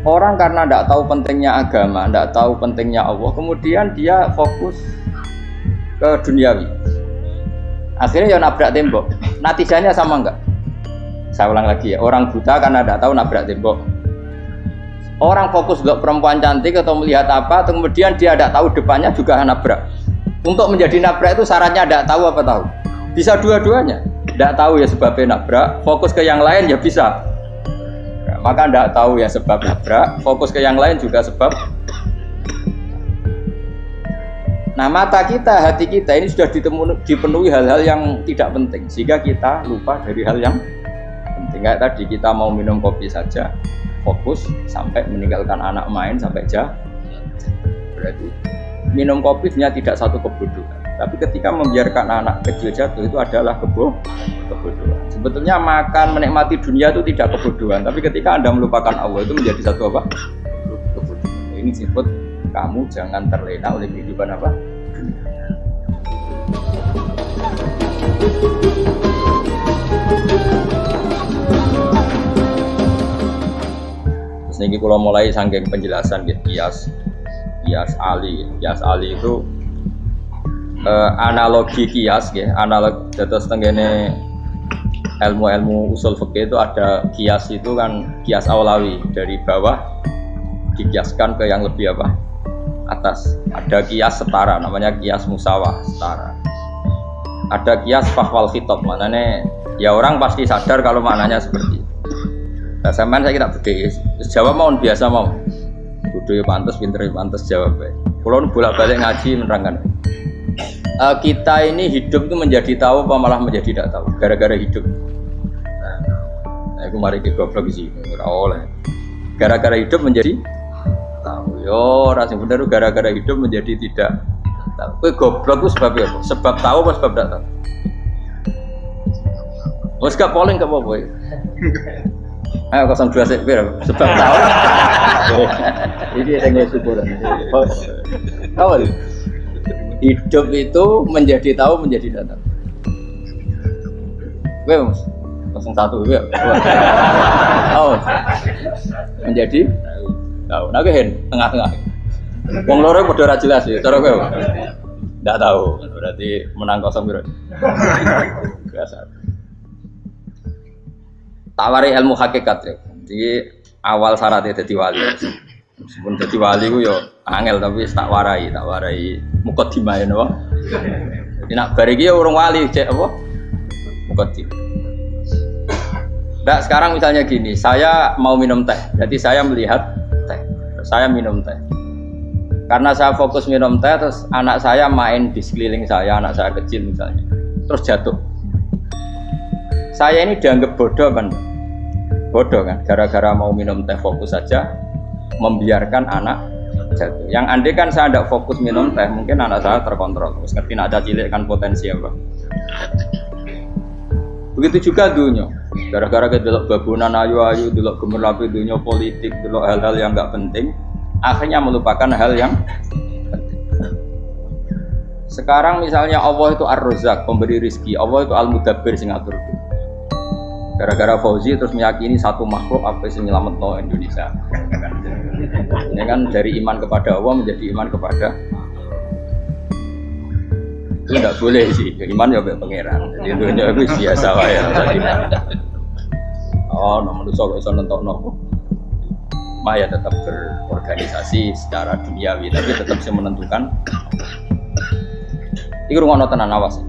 Orang karena tidak tahu pentingnya agama, tidak tahu pentingnya Allah, kemudian dia fokus ke duniawi. Akhirnya ya nabrak tembok. Natijanya sama enggak? Saya ulang lagi ya, orang buta karena tidak tahu nabrak tembok. Orang fokus ke perempuan cantik atau melihat apa, kemudian dia tidak tahu depannya juga nabrak. Untuk menjadi nabrak itu syaratnya tidak tahu apa tahu? Bisa dua-duanya. Tidak tahu ya sebabnya nabrak, fokus ke yang lain ya bisa. Maka tidak tahu ya sebab nabrak, fokus ke yang lain juga sebab. Nah mata kita, hati kita ini sudah dipenuhi hal-hal yang tidak penting, sehingga kita lupa dari hal yang penting. Kayak tadi kita mau minum kopi saja, fokus sampai meninggalkan anak main sampai jam. Berarti minum kopi sebenarnya tidak satu kebodohan, tapi ketika membiarkan anak kecil jatuh itu adalah kebodohan. Sebetulnya makan menikmati dunia itu tidak kebodohan, tapi ketika Anda melupakan Allah itu menjadi satu apa? Kebodohan. Ini disebut kamu jangan terlena oleh kehidupan apa? Dunia. Terus ini kalau mulai saking penjelasan gitu, kias Ali itu analogi kias ya, analog terus tenggene ilmu usul fikih itu ada kias itu kan kias awlawi dari bawah dikiaskan ke yang lebih apa atas. Ada kias setara namanya kias musawah setara. Ada kias fahwal khitab, maknanya ya orang pasti sadar kalau maknanya seperti itu. Nah, saya kira beda. Jawab mau biasa mau. Bodoh ya pantas, pinter ya pantas jawab baik. Kalau bolak-balik ngaji menerangkan. Kita ini hidup itu menjadi tahu apa malah menjadi tidak tahu gara-gara hidup. Nah, aku mari kita goblok sih, ora oleh. Gara-gara hidup menjadi tahu. Yo, rasanya bener gara-gara hidup menjadi tidak tahu. Kowe goblok itu sebabnya apa? Sebab tahu apa sebab tidak tahu? Wes gak polling gak apa-apa. Ayo 02 sik sebab tahu. Ini yang syukuran. Tahu itu? Hidup itu menjadi tahu menjadi tidak tahu. Mas 01 ya. Oh. Menjadi tahu. Nah hen tengah-tengah. Wong loro padha ora jelas ya, cara kowe. Ndak tahu. Berarti menang 0 piro. Biasa. Tawari ilmu hakikat ya. Jadi awal syaratnya dadi wali. Meskipun dadi wali ku yo angel tapi tak warai mukadimah ya napa. Jadi nak bar iki urung wali cek apa? Mukadimah. Nah, sekarang misalnya gini, saya mau minum teh. Jadi saya melihat teh. Saya minum teh. Karena saya fokus minum teh terus anak saya main di sekeliling saya, anak saya kecil misalnya. Terus jatuh. Saya ini dianggap bodoh kan? Bodoh kan? Gara-gara mau minum teh fokus saja membiarkan anak jatuh. Yang andai kan saya tidak fokus minum teh, mungkin anak saya terkontrol. Terus ngerti ada cilik kan potensi apa? Begitu juga dunia. Gara-gara kita delok babunan ayu-ayu, delok gemerlapi dunia politik, delok hal-hal yang enggak penting, akhirnya melupakan hal yang penting. Sekarang misalnya Allah itu Ar-Razzaq, pemberi rizki, Allah itu Al-Mudabbir sing ngatur. Gara-gara Fauzi terus meyakini satu makhluk apa yang nyelametno Indonesia. Ini kan dari iman kepada Allah menjadi iman kepada itu tidak boleh sih, iman ya be pangeran. Jadi dunia itu biasa wae ya. Oh, nomor kok iso nentokno. Maya tetap berorganisasi secara duniawi, tapi tetap sih menentukan. Iki rungono tenan awas.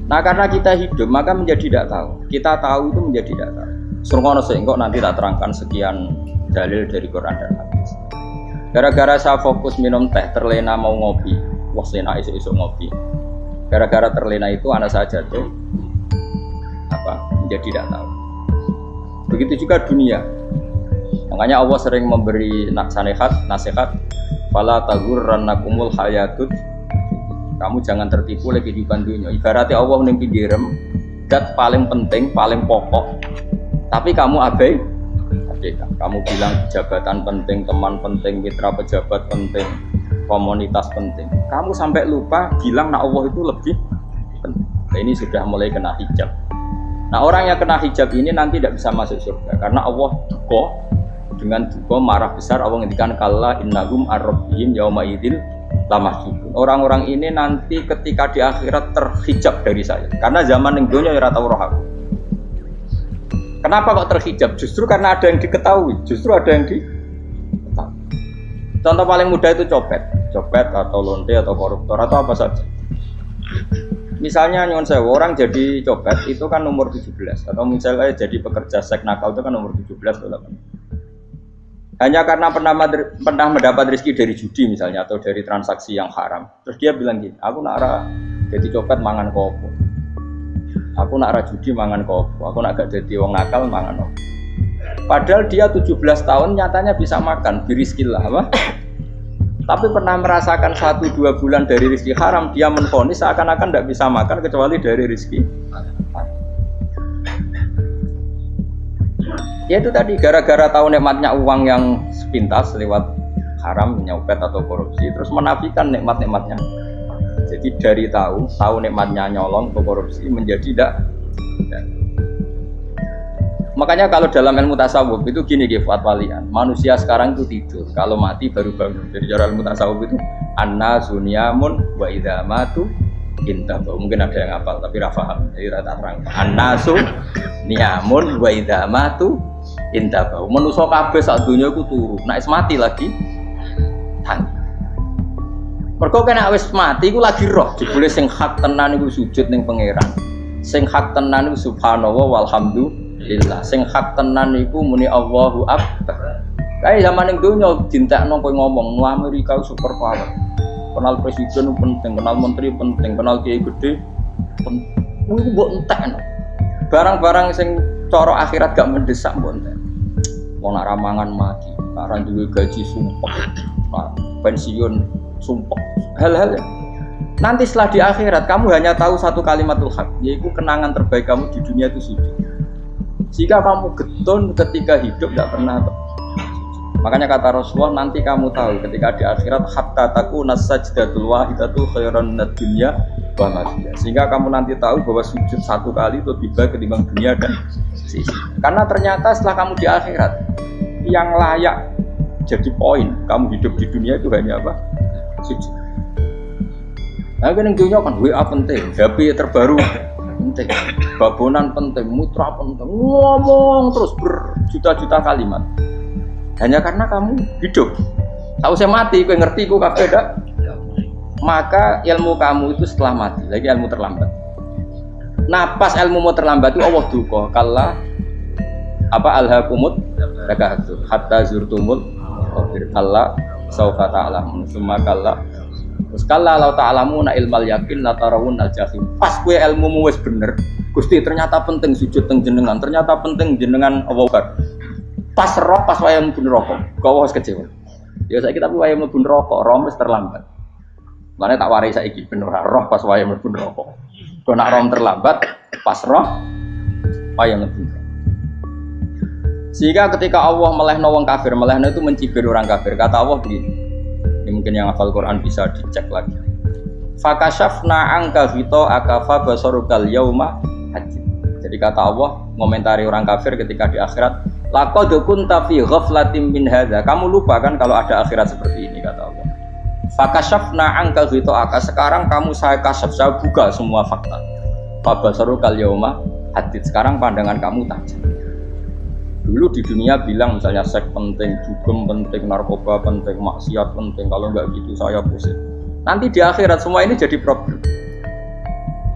Nah karena kita hidup maka menjadi tidak tahu. Kita tahu itu menjadi tidak tahu. Surungono sih, kok nanti tak terangkan sekian dalil dari Quran dan hadis. Gara-gara saya fokus minum teh, terlena mau ngopi, wah sena isu-isu ngopi. Gara-gara terlena itu anak saya jatuh, menjadi tidak tahu. Begitu juga dunia. Makanya Allah sering memberi nasihat, fala taghurrannakumul hayatud. Kamu jangan tertipu oleh kehidupan dunia. Ibaratnya Allah ning pinggirem, dat paling penting, paling pokok. Tapi kamu abaikan. Kamu bilang jabatan penting, teman penting, mitra pejabat penting, komunitas penting. Kamu sampai lupa bilang nah Allah itu lebih penting. Nah, ini sudah mulai kena hijab. Nah orang yang kena hijab ini nanti tidak bisa masuk surga karena Allah duka dengan duka marah besar Allah ngendikan kalla innahum ar-rabbihim yauma idzil lamahjubun. Orang-orang ini nanti ketika di akhirat terhijab dari saya. Karena zaman ning donya ora tau roh aku. Kenapa kok terhijab? Justru karena ada yang diketahui, justru ada yang diketahui. Contoh paling mudah itu copet atau lonte atau koruptor atau apa saja. Misalnya nyuwun sewu orang jadi copet itu kan umur 17 atau misalnya jadi pekerja seks nakal itu kan umur 17 atau 18. Hanya karena pernah mendapat rezeki dari judi misalnya atau dari transaksi yang haram. Terus dia bilang gini, aku nak jadi copet mangan kopo. Aku nak judi mangan kopo. Aku nak gak jadi wong nakal mangan kopo. Padahal dia 17 tahun nyatanya bisa makan, birizkillah apa? Tapi pernah merasakan 1-2 bulan dari rezeki haram, dia menvonis seakan-akan tidak bisa makan kecuali dari rezeki haram. Ya itu tadi, gara-gara tahu nikmatnya uang yang sepintas lewat haram, nyopet atau korupsi, terus menafikan nikmat-nikmatnya. Jadi dari tahu nikmatnya nyolong atau korupsi menjadi tidak. Makanya kalau dalam ilmu tasawuf itu gini Fuad Walian, manusia sekarang itu tidur, kalau mati baru bangun. Jadi cara ilmu tasawuf itu an-nasu niyamun wa idza matu intabu. Mungkin ada yang hafal tapi ra paham. Jadi rata terang. An-nasu niyamun wa idza matu intabu. Manusa kabeh sak donya iku turu, nek mati lagi tangi. Mergo kena wis mati iku lagi roh, jebule sing hak tenan iku sujud ning pangeran. Sing hak tenan iku subhanallah walhamdulillah. Sing hak tenan iku muni Allahu Akbar. Kae zaman ning donya dintekno kowe ngomong nu Amerika super power. Kenal presiden penting, kenal menteri penting, kenal kiai gede penting. Iku mbok entekno. Barang-barang sing cara akhirat gak mendesak mbok entek. Wong nak ramangan mati, ora duwe gaji sumpek. Pensiun sumpek. Hal-hal nanti setelah di akhirat kamu hanya tahu satu kalimatul haq, yaitu kenangan terbaik kamu di dunia itu sujud. Jika kamu getun ketika hidup tidak pernah. Makanya kata Rasulullah nanti kamu tahu ketika di akhirat hatta takuna sajdatul wahidatu khairan minad dunya wa ma fiha. Sehingga kamu nanti tahu bahwa sujud satu kali itu lebih baik ketimbang dunia dan sisi. Karena ternyata setelah kamu di akhirat yang layak jadi poin kamu hidup di dunia itu hanya apa? Sujud. Nah, kan dunia kan WA penting, HP terbaru penting, babonan penting, mutra penting, ngomong terus berjuta-juta kalimat hanya karena kamu hidup. Tahu saya mati, kau ngerti kau kabeh dak? Maka ilmu kamu itu setelah mati, lagi ilmu terlambat. Nah pas ilmu mau terlambat itu Allah duka kalla apa alhaqumut takahtur hatta zurtumul qabir kalla saufa ta'lamun summa kalla terus kalla law ta'lamuna ilmal yakin la tarawun al-jahim. Pas kowe ilmumu wis bener, Gusti ternyata penting sujud teng jenengan, ternyata penting jenengan Allah. Pas roh pas wayah mlebu neraka, kok wis kecewa. Ya saiki tapi wayah mlebu neraka, roh wis terlambat. Mane tak warai saiki ben ora roh pas wayah mlebu neraka. Kok nak roh terlambat, pas roh wayah mlebu. Sehingga ketika Allah melehno wong kafir, melehno itu mencibir orang kafir. Kata Allah begini. Ini mungkin yang hafal Quran bisa dicek lagi. Fakashafna angka fito akafa basarukal yauma hajid. Jadi kata Allah ngomentari orang kafir ketika di akhirat, laqad kunta fi ghaflatin min hadza. Kamu lupa kan kalau ada akhirat seperti ini kata Allah. Fakashafna angka fito aka, sekarang kamu saya kasaf, saya buka semua fakta. Fa basarukal yauma hadid. Sekarang pandangan kamu tajam. Dulu di dunia bilang misalnya seks penting, dugem penting, narkoba penting, maksiat penting. Kalau enggak gitu saya pusing. Nanti di akhirat semua ini jadi problem.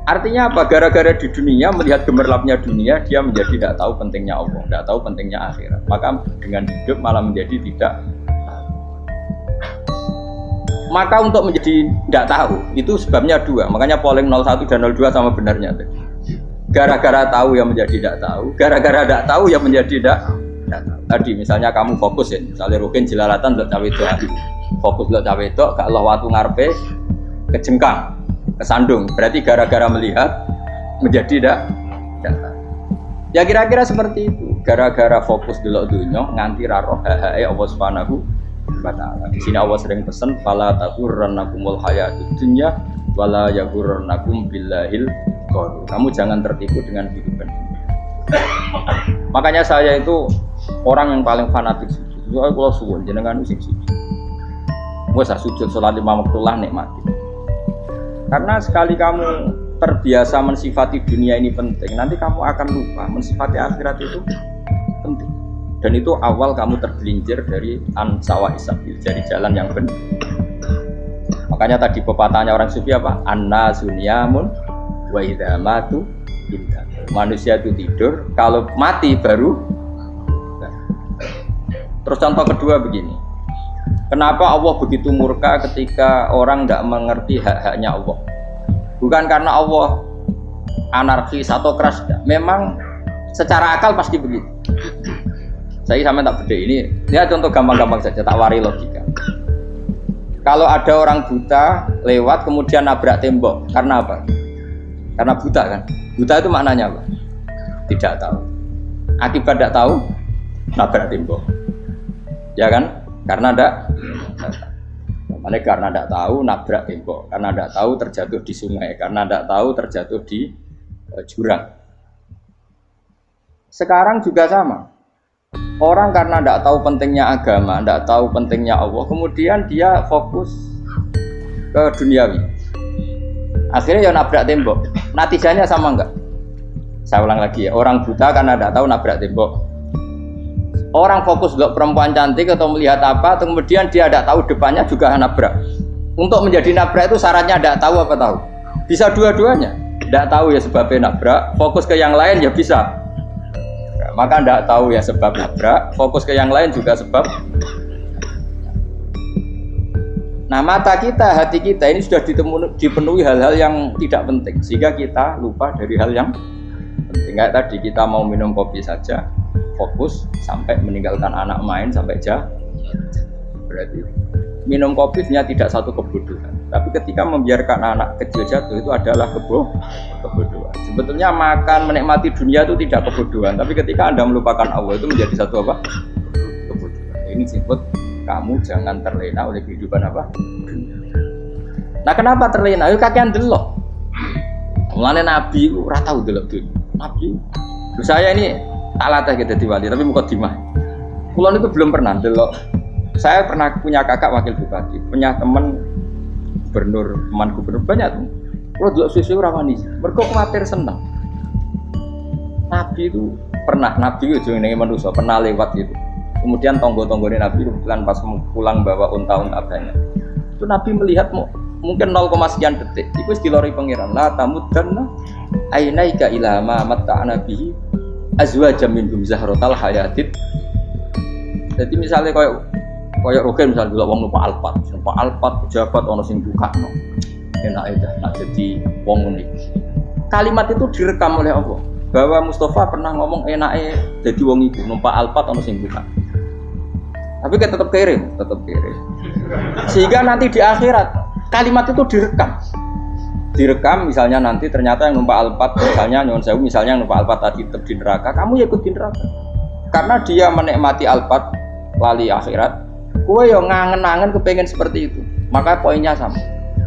Artinya apa? Gara-gara di dunia melihat gemerlapnya dunia, dia menjadi tidak tahu pentingnya Allah, tidak tahu pentingnya akhirat. Maka dengan hidup malah menjadi tidak. Maka untuk menjadi tidak tahu itu sebabnya dua. Makanya polling 01 dan 02 sama benarnya. Gara-gara tahu yang menjadi tidak tahu, gara-gara tidak tahu yang menjadi tidak tahu. Tadi misalnya kamu fokus ya, misalnya rukin jelalatan untuk cawe itu, fokus untuk cawe itu, gak Allah waktu ngarepe kejengkang, kesandung. Berarti gara-gara melihat menjadi tidak tahu. Ya kira-kira seperti itu. Gara-gara fokus delok dunya nganti ra roh hae Allah Subhanahu wa taala. Di sini Allah sering pesan fala taghurrannakumul hayatud dunya wala yaghurrannakum billahil ghurur. Kamu jangan tertipu dengan kehidupan. Makanya saya itu orang yang paling fanatik Soale kula suwun jenengan sing sujud. Wes sujud salat 5 waktu lah nikmati. Karena sekali kamu terbiasa mensifati dunia ini penting, nanti kamu akan lupa mensifati akhirat itu penting. Dan itu awal kamu tergelincir dari ansawa isabil, dari jalan yang benar. Makanya tadi pepatahnya orang sufi apa? Anna sunyamun wa idza matu indah. Manusia itu tidur, kalau mati baru. Terus contoh kedua begini. Kenapa Allah begitu murka ketika orang tidak mengerti hak-haknya Allah? Bukan karena Allah anarkis atau keras, memang secara akal pasti begitu. Saya sampai tak beda ini contoh gampang-gampang saja, tak wari logika. Kalau ada orang buta lewat kemudian nabrak tembok, karena apa? Karena buta kan? Buta itu maknanya apa? Tidak tahu. Akibat tidak tahu, nabrak tembok. Ya kan? Karena tidak tahu nabrak tembok, karena tidak tahu terjatuh di sungai, karena tidak tahu terjatuh di jurang. Sekarang juga sama. Orang karena tidak tahu pentingnya agama, tidak tahu pentingnya Allah, kemudian dia fokus ke duniawi. Akhirnya ya nabrak tembok. Natijanya sama enggak? Saya ulang lagi ya. Orang buta karena tidak tahu nabrak tembok. Orang fokus untuk perempuan cantik atau melihat apa, kemudian dia tidak tahu depannya juga nabrak. Untuk menjadi nabrak itu syaratnya tidak tahu apa tahu. Bisa dua-duanya. Tidak tahu ya sebabnya nabrak, fokus ke yang lain ya bisa. Nah, maka tidak tahu ya sebab nabrak, fokus ke yang lain juga sebab. Nah, mata kita, hati kita ini sudah dipenuhi hal-hal yang tidak penting, sehingga kita lupa dari hal yang penting. Kayak tadi kita mau minum kopi saja, fokus sampai meninggalkan anak main sampai berarti minum kopi sebenarnya tidak satu kebodohan, tapi ketika membiarkan anak kecil jatuh itu adalah kebodohan. Sebetulnya makan menikmati dunia itu tidak kebodohan, tapi ketika Anda melupakan Allah itu menjadi satu apa? Kebodohan. Ini disebut kamu jangan terlena oleh kehidupan apa? Nah, kenapa terlena? Itu kakean delok. Mulane Nabi itu ora tau delok dunia. Nabi, saya ini tak latih gitu di wali, tapi mukadimah. Kulon itu belum pernah delok. Saya pernah punya kakak wakil bupati, punya teman gubernur, teman gubernur banyak tuh. Kalau delok susu rawani, mereka khawatir senang. Nabi itu pernah, Nabi itu jenenge manusia, pernah lewat gitu. Kemudian tonggo-tonggone Nabi kebetulan pas pulang bawa unta-unta banyak. Itu Nabi melihat mungkin 0, sekian detik. Itu dilori pangeran. La tamuddanna ainaika ila ma matta'na bihi azwajam minhum zahratal hayatid. Jadi misalnya kayak Rogen misalnya dulu wong numpak Alphard pejabat ono sing bukakno. Enak aja nak jadi wong unik. Kalimat itu direkam oleh Allah bahwa Mustafa pernah ngomong enake jadi wong iku numpak Alphard ono sing buka. Tapi kan tetap kirim. Sehingga nanti di akhirat kalimat itu direkam misalnya nanti ternyata yang numpak Alphard misalnya nyuwun sewu misalnya yang numpak Alphard tadi tetap di neraka, kamu ya ikut di neraka. Karena dia menikmati Alphard lali akhirat, kowe yo ngangen-angen kepengen seperti itu. Maka poinnya sama.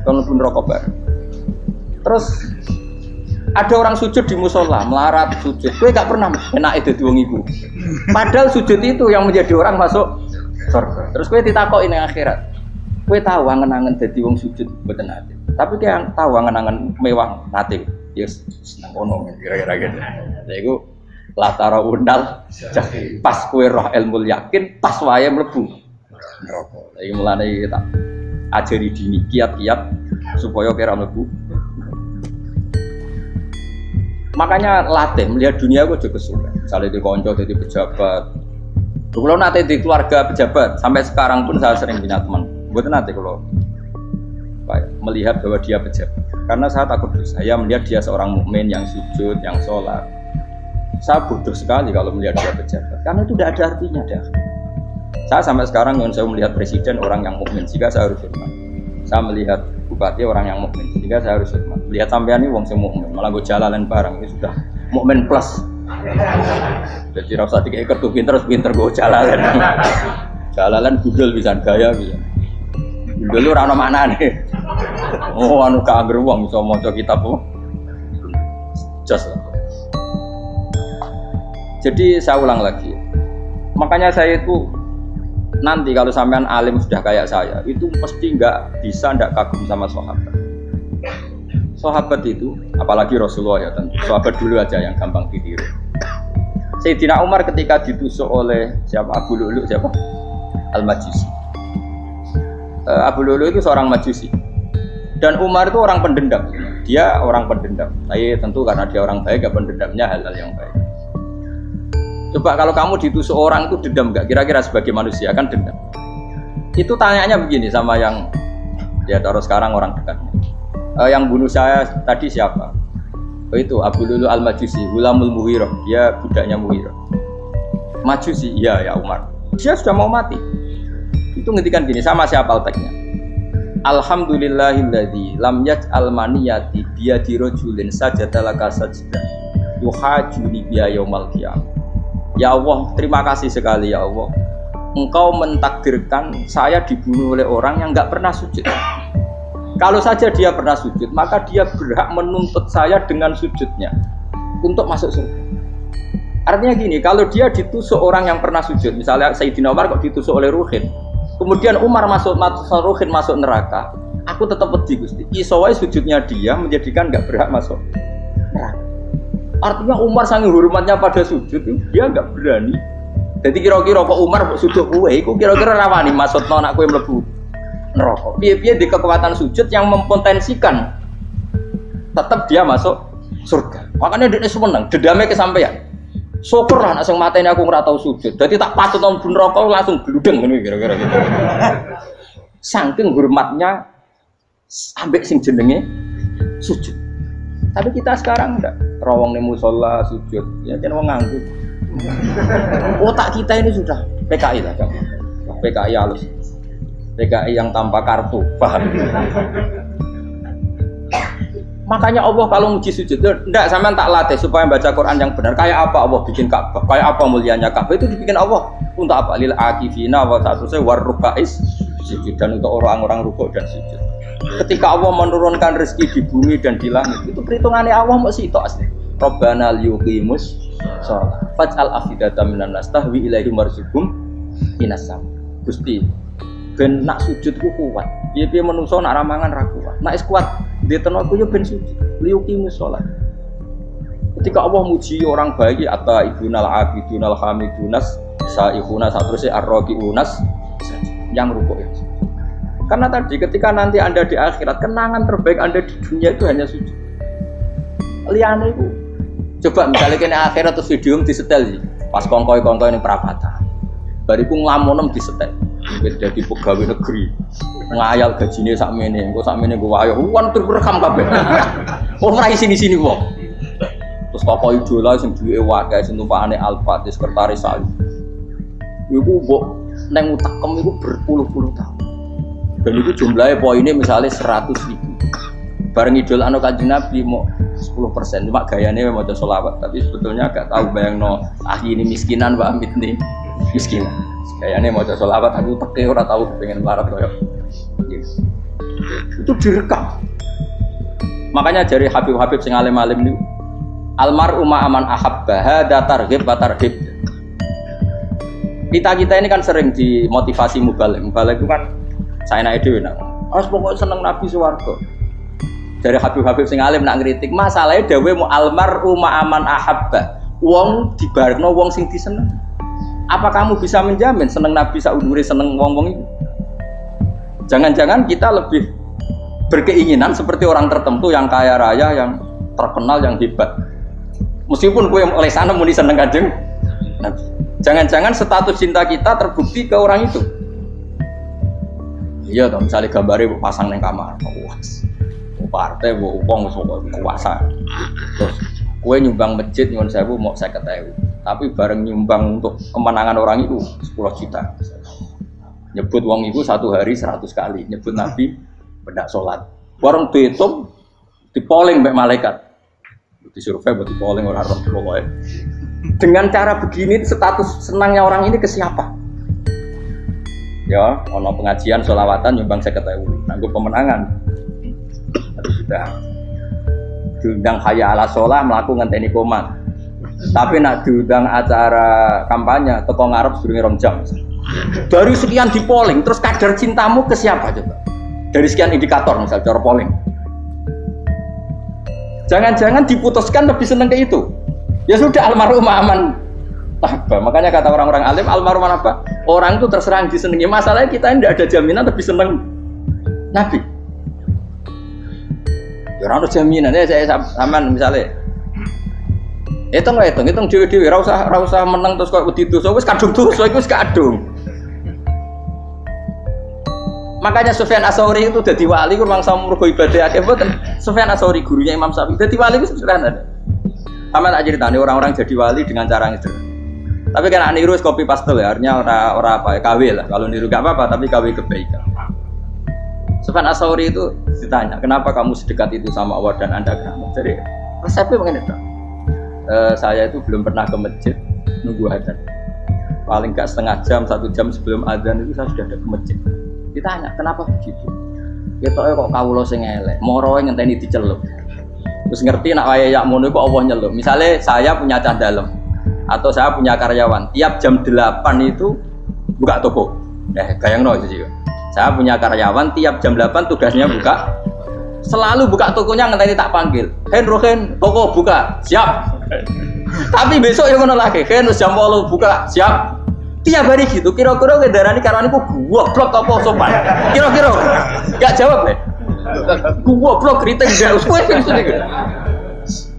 Kalau pun rokok bareng. Terus ada orang sujud di musola, melarat sujud. Kowe gak pernah enak itu wong iku. Padahal sujud itu yang menjadi orang masuk surga. Terus kowe ditakoki ning akhirat. Kowe tahu angen-angen dadi wong sujud mboten ate. Tapi kowe tahu angen-angen mewah nate. Yes, seneng ono kira-kira gitu. Lha iku latara undal pas kowe roh ilmu yakin pas wae mlebu neraka. Lha iki mulane tak ajari dini kiat-kiat supaya kira mlebu. Makanya latih melihat dunia gue juga kesulitan. Misalnya di konco jadi pejabat. Kalau nanti di keluarga pejabat sampai sekarang pun saya sering punya teman. Buat nanti kalau melihat bahwa dia pejabat. Karena saya takut dosa. Saya melihat dia seorang mukmin yang sujud, yang sholat. Saya bodoh sekali kalau melihat dia pejabat. Karena itu tidak ada artinya dah. Saya sampai sekarang yang saya melihat presiden orang yang mukmin, sehingga saya harus hormat. Saya melihat bupati orang yang mukmin, sehingga saya harus hormat. Lihat sampean ini wong sing mukmin, malah gue jalalan barang ini sudah mukmin plus. Jadi rasa tiga ekor tuh pinter gue jalalan. Jalalan budal bisa gaya bisa. Budal lu rano mana nih? Oh anu kager wong bisa maca kitab kok. Just lah. Jadi saya ulang lagi. Makanya saya itu nanti kalau sampean alim sudah kayak saya, itu pasti nggak kagum sama sahabat. Sahabat itu, apalagi Rasulullah ya tentu. Sahabat dulu aja yang gampang ditiru. Sayyidina Umar ketika ditusuk oleh siapa Abu Lu'lu siapa? Al-Majusi. Abu Lu'lu itu seorang Majusi. Dan Umar itu orang pendendam. Dia orang pendendam. Tapi tentu karena dia orang baik, ya pendendamnya hal-hal yang baik. Coba kalau kamu ditusuk orang itu dendam nggak? Kira-kira sebagai manusia kan dendam. Itu tanyanya begini sama yang ya taruh sekarang orang dekatnya. Yang bunuh saya tadi siapa? Oh itu Abu Lu'lu Al-Majusi, Gulamul Mughirah, dia budaknya Mughirah. Majusi, iya ya Umar. Dia sudah mau mati. Itu ngendikan gini, sama siapa alteknya? Alhamdulillahilladzi lam yaj'al maniyati biyadi rajulin sajadalaka sajdah yuhajuni biya yaumal qiyamah. Ya Allah, terima kasih sekali ya Allah. Engkau mentakdirkan saya dibunuh oleh orang yang enggak pernah sujud. Kalau saja dia pernah sujud, maka dia berhak menuntut saya dengan sujudnya untuk masuk surga. Artinya gini, kalau dia ditusuk orang yang pernah sujud, misalnya Sayyidina Umar kok ditusuk oleh Ruhin, kemudian Umar Ruhin masuk neraka, aku tetap pedih Gusti. Isowai sujudnya dia menjadikan nggak berhak masuk neraka. Artinya Umar saking hormatnya pada sujud, dia nggak berani. Jadi kira-kira kok Umar sujud kue, aku kira-kira rawani masuk anak kue mlebu neraka. Piye-piye di kekuatan sujud yang mempotensikan tetap dia masuk surga. Makanya dia seneng, dedame kesampaian. Syukur lah nek sing mateni aku ora tau sujud. Dadi tak patut nang neraka langsung gludeng ngene kira-kira gitu. Saking hormatnya ambek sing jenenge sujud. Tapi kita sekarang enggak rawong ning musala sujud. Ya kan wong nganggur. Otak kita ini sudah PKI lah, PKI halus. PKI yang tanpa kartu, paham? Makanya Allah kalau muji sujud, enggak sampean tak latih supaya baca Quran yang benar. Kayak apa Allah bikin Ka'bah? Kayak apa mulianya Ka'bah? Itu dibikin Allah untuk apa? Lil akifina wa satusai warrukais sujud, dan untuk orang-orang rukuk dan sujud. Ketika Allah menurunkan rezeki di bumi dan di langit, itu perhitungannya Allah mau sitok asli. Rabbana liyuqimus shalah faj'al afidatan minan nas tahwi ilaihim warzuqhum minas sam. Gusti ben nak sujud ku kuat. Piye-piye menungso nak ramangan ra kuat. Nak is kuat di tenaga yo ben sujud. Liyuqimus shalah. Ketika Allah muji orang baik atau ibunal abidunal hamidunas saihuna satruse arraqiunas yang rukuk ya. Karena tadi ketika nanti Anda di akhirat, kenangan terbaik Anda di dunia itu hanya sujud. Liyane iku coba misalnya kene akhirat terus video disetel sih. Pas kongkoi-kongkoi ning perapatan. Bariku nglamonem disetel. Dadi pegawai negeri. Ngayal gajine sakmene, engko sakmene go wayo. Kan terekam kabeh. Ora sini-sini wong. Terus tokoh idola sing duwe wae sing tumpakane Alfa, sekretaris saya. Iku mbok nang utakem iku berpuluh-puluh tahun. Dan itu jumlahnya poinnya misalnya 100.000. Bareng idol anu Kanjeng Nabi mau 10%, cuma gayanya mau sholawat. Tapi sebetulnya agak tahu bayangno ini miskinan Pak Amit nih miskinan. Gayanya mau sholawat aku teke ora tahu pengen melarat koyo. Itu direkam. Makanya dari Habib-habib sing alim-alim niku almar'u ma'aman ahabba hada targhib wa tarhib. Kita ini kan sering dimotivasi mubaligh. Mubaligh itu kan saya naik dewe nak. Harus pokoknya seneng Nabi swarga. Dari Habib-habib sing alim nak ngritik, masalahnya dewe mu almar'u ma'aman ahabba. Wong dibarengno wong sing diseneng. Apa kamu bisa menjamin seneng Nabi saudure seneng wong-wong itu? Jangan-jangan kita lebih berkeinginan seperti orang tertentu yang kaya raya, yang terkenal, yang hebat. Meskipun kowe oleh sana muni seneng Kanjeng Nabi. Jangan-jangan status cinta kita terbukti ke orang itu. Iya toh, misalnya gambarnya pasang neng kamar, puas. Partai, uang kuasa. Terus, kue nyumbang masjid nyuwun sewu mau 50.000. Tapi bareng nyumbang untuk kemenangan orang itu 10 juta. Nyebut uang itu satu hari 100 kali. Nyebut Nabi bedak sholat. Bareng dihitung, dipoling mbak malaikat. Disurvei buat dipoling orang pokoknya. Dengan cara begini status senangnya orang ini ke siapa? Ya, ono pengajian sholawatan nyumbang 50.000, nanggup pemenangan. Harus sudah diundang hayya ala sholah melakukan ngenteni komat. Tapi nak diundang acara kampanye teko ngarep sedurunge 2 jam. Dari sekian di polling, terus kadar cintamu ke siapa coba? Dari sekian indikator misal cara polling. Jangan-jangan diputuskan lebih seneng ke itu. Ya sudah almarhum aman. Apa? Makanya kata orang-orang alim almarhum apa? Orang itu terserah disenangi. Masalahnya kita tidak ada jaminan lebih seneng Nabi. Ya ora ono jaminan ya saya sampean misale. Hitung dhewe-dhewe ora usah meneng terus kok wedi dosa wis kadung dosa iku wis kadung. Makanya Sufyan Ats-Tsauri itu dadi wali ku mangsa mergo ibadah akeh mboten. Sufyan Ats-Tsauri gurunya Imam Syafi'i dadi wali ku sederhana. Sama tak ceritane orang-orang jadi wali dengan cara yang sederhana. Tapi kan niru copy paste ya, artinya ora apa ya KW lah. Kalau niru gak apa-apa tapi KW kebaikan. Sufyan Ats-Tsauri itu ditanya, "Kenapa kamu sedekat itu sama Allah dan Anda keramat?" Jadi resepnya begini, saya itu belum pernah ke masjid nunggu adzan. Paling gak setengah jam, 1 jam sebelum adzan itu saya sudah ada ke masjid. Ditanya, "Kenapa begitu?" Ketoke kok kawula sing elek, moroe ngenteni dicelup. Terus ngerti nak wayahe yak ngono kok Allah nyelup. Misale saya punya cah dalem atau saya punya karyawan, tiap jam 8 itu buka toko. Bayangno itu sih. Saya punya karyawan tiap jam 8 tugasnya buka. Selalu buka tokonya ngenteni tak panggil. Rohen, toko buka. Siap. Tapi besok ya ngono lagi. Jam 8 buka. Siap. Tiap hari gitu. Kira-kira ngendarani karyawanku goblok apa sopan. Kira-kira enggak jawab ya. Goblok kritik enggak usah gitu.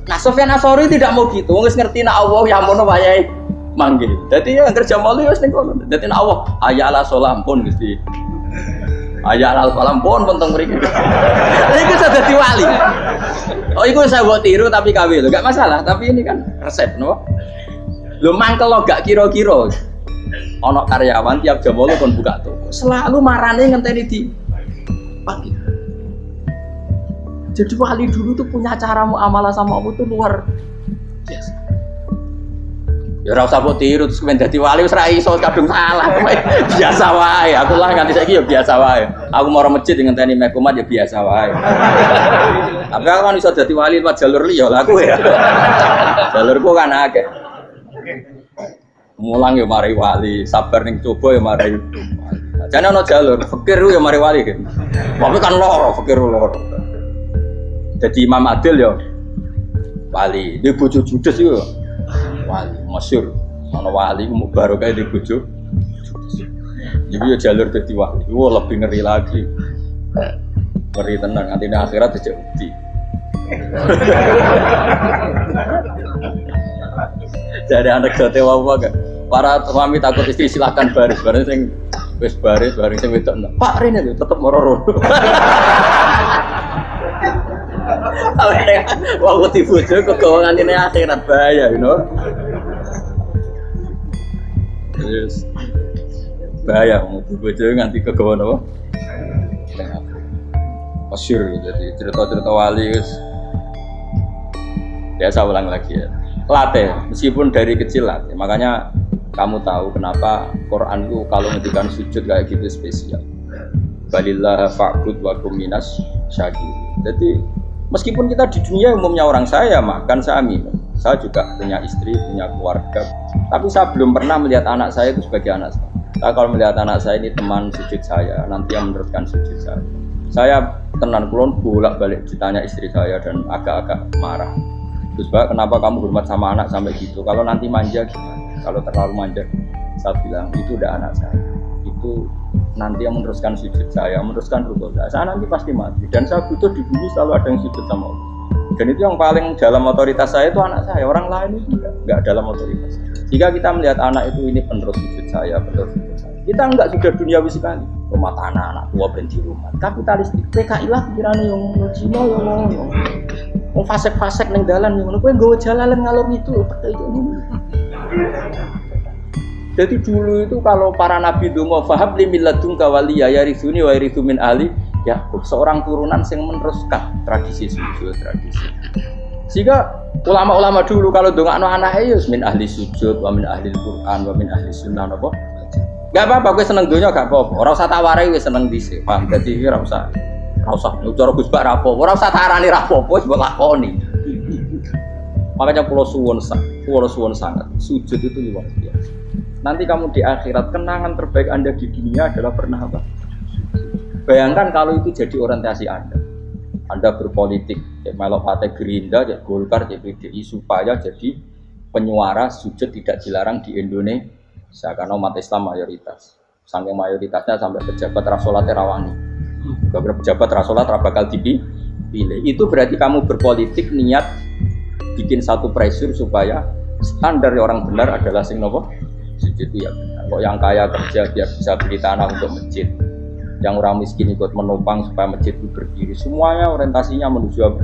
Nah, Sufyan Ats-Tsauri tidak mau gitu. Wis ngerti nek Allah ya ampun wayahe manggil. Dadi yang kerja malu wis ning kono. Dadi nek Allah ayala salam pun Gusti. Ayala salam pun teng mriki. Iku sudah dadi wali. Oh, iku saya buat tiru tapi KW lho, enggak masalah. Tapi ini kan resep, no. Lho mangkel lo gak kira-kira. Ono karyawan tiap jam 8 kon buka toko. Selalu marane ngenteni di pagi. Jadi wali dulu tuh punya cara muamalah sama Allah tuh luar biasa. Ya ora usah mbok tiru terus kemen dadi wali wis ra iso kadung salah. Biasa wae. Aku lah nganti saiki ya biasa wae. Aku mau masjid ngenteni mek umat ya biasa wae. Tapi aku kan iso dadi wali lewat jalur liya lah aku ya. Jalurku kan akeh. Mulang ya mari wali, sabar ning coba ya mari. Jane ana jalur, fikir ya mari wali gitu. Tapi kan loro, fikir loro. Jadi Imam Adil ya wali, dia bojo judes itu wali, masyhur. Ana wali mau barokah di bojo judes. Jadi ya jalur dadi wali, wah lebih ngeri lagi. Ngeri tenan, nanti di akhirat aja bukti. Jadi anak jote wae gak. Para suami takut istri silakan baris sing wis baris sing wedok. Pak Rene lho tetep meroro. Wah, kok dibojo kegawangan ini akhirat bahaya, you know. Terus bahaya mau dibojo nganti kegawan apa? Masyhur jadi cerita-cerita wali guys. Biasa ulang lagi ya. Latih, meskipun dari kecil latih. Makanya kamu tahu kenapa Quran itu kalau ngendikan sujud kayak gitu spesial. Balillah fa'bud wa kum minas syakirin. Jadi meskipun kita di dunia umumnya orang saya makan, saya minum, saya juga punya istri, punya keluarga. Tapi saya belum pernah melihat anak saya itu sebagai anak saya. Saya kalau melihat anak saya ini teman sujud saya, nanti yang meneruskan sujud saya. Saya tenan kulon bolak-balik ditanya istri saya dan agak-agak marah. Terus Pak, kenapa kamu hormat sama anak sampai gitu? Kalau nanti manja gimana? Kalau terlalu manja, saya bilang itu udah anak saya. Itu nanti yang meneruskan sujud saya, meneruskan rukuk saya nanti pasti mati. Dan saya butuh di bumi selalu ada yang sujud sama Allah. Dan itu yang paling dalam otoritas saya itu anak saya. Orang lain itu enggak dalam otoritas. Jika kita melihat anak itu ini penerus sujud saya, penerus sujud saya. Kita enggak sudah duniawi sekali. Rumah tanah, anak tua berhenti rumah. Kapitalistik, PKI lah pikirannya yang Cina yang mau fasek-fasek neng dalan yang kowe nggawa jalalan ngalor itu Jadi dulu itu kalau para nabi donga fahab li milladunka waliya yarithuni wa yarithu min ahli Yakub, seorang turunan yang meneruskan tradisi sujud, tradisi. Sehingga ulama-ulama dulu kalau dongakno anake ya min ahli sujud wa min ahli Quran wa min ahli sunnah napa. Enggak apa-apa kowe seneng donya gak apa-apa. Ora usah tak warai wis seneng dhisik. Paham? Dadi ora usah. Ora usah cara Gus Bak ra apa. Ora usah tarani ra apa, wis mbok lakoni. Makanya kula suwun sangat sujud itu luar biasa. Nanti kamu di akhirat, kenangan terbaik Anda di dunia adalah pernah apa? Bayangkan kalau itu jadi orientasi Anda. Anda berpolitik, melok partai Gerindra, Golkar, PDI supaya jadi penyuara sujud tidak dilarang di Indonesia karena umat Islam mayoritas. Saking mayoritasnya sampai pejabat rasolat rawani. Beberapa pejabat rasolat bakal dipilih. Itu berarti kamu berpolitik niat bikin satu pressure supaya standar orang benar adalah sing nopo sujud itu ya benar. Kok yang kaya kerja biar bisa beli tanah untuk masjid. Yang orang miskin ikut menopang supaya masjid itu berdiri. Semuanya orientasinya menuju apa?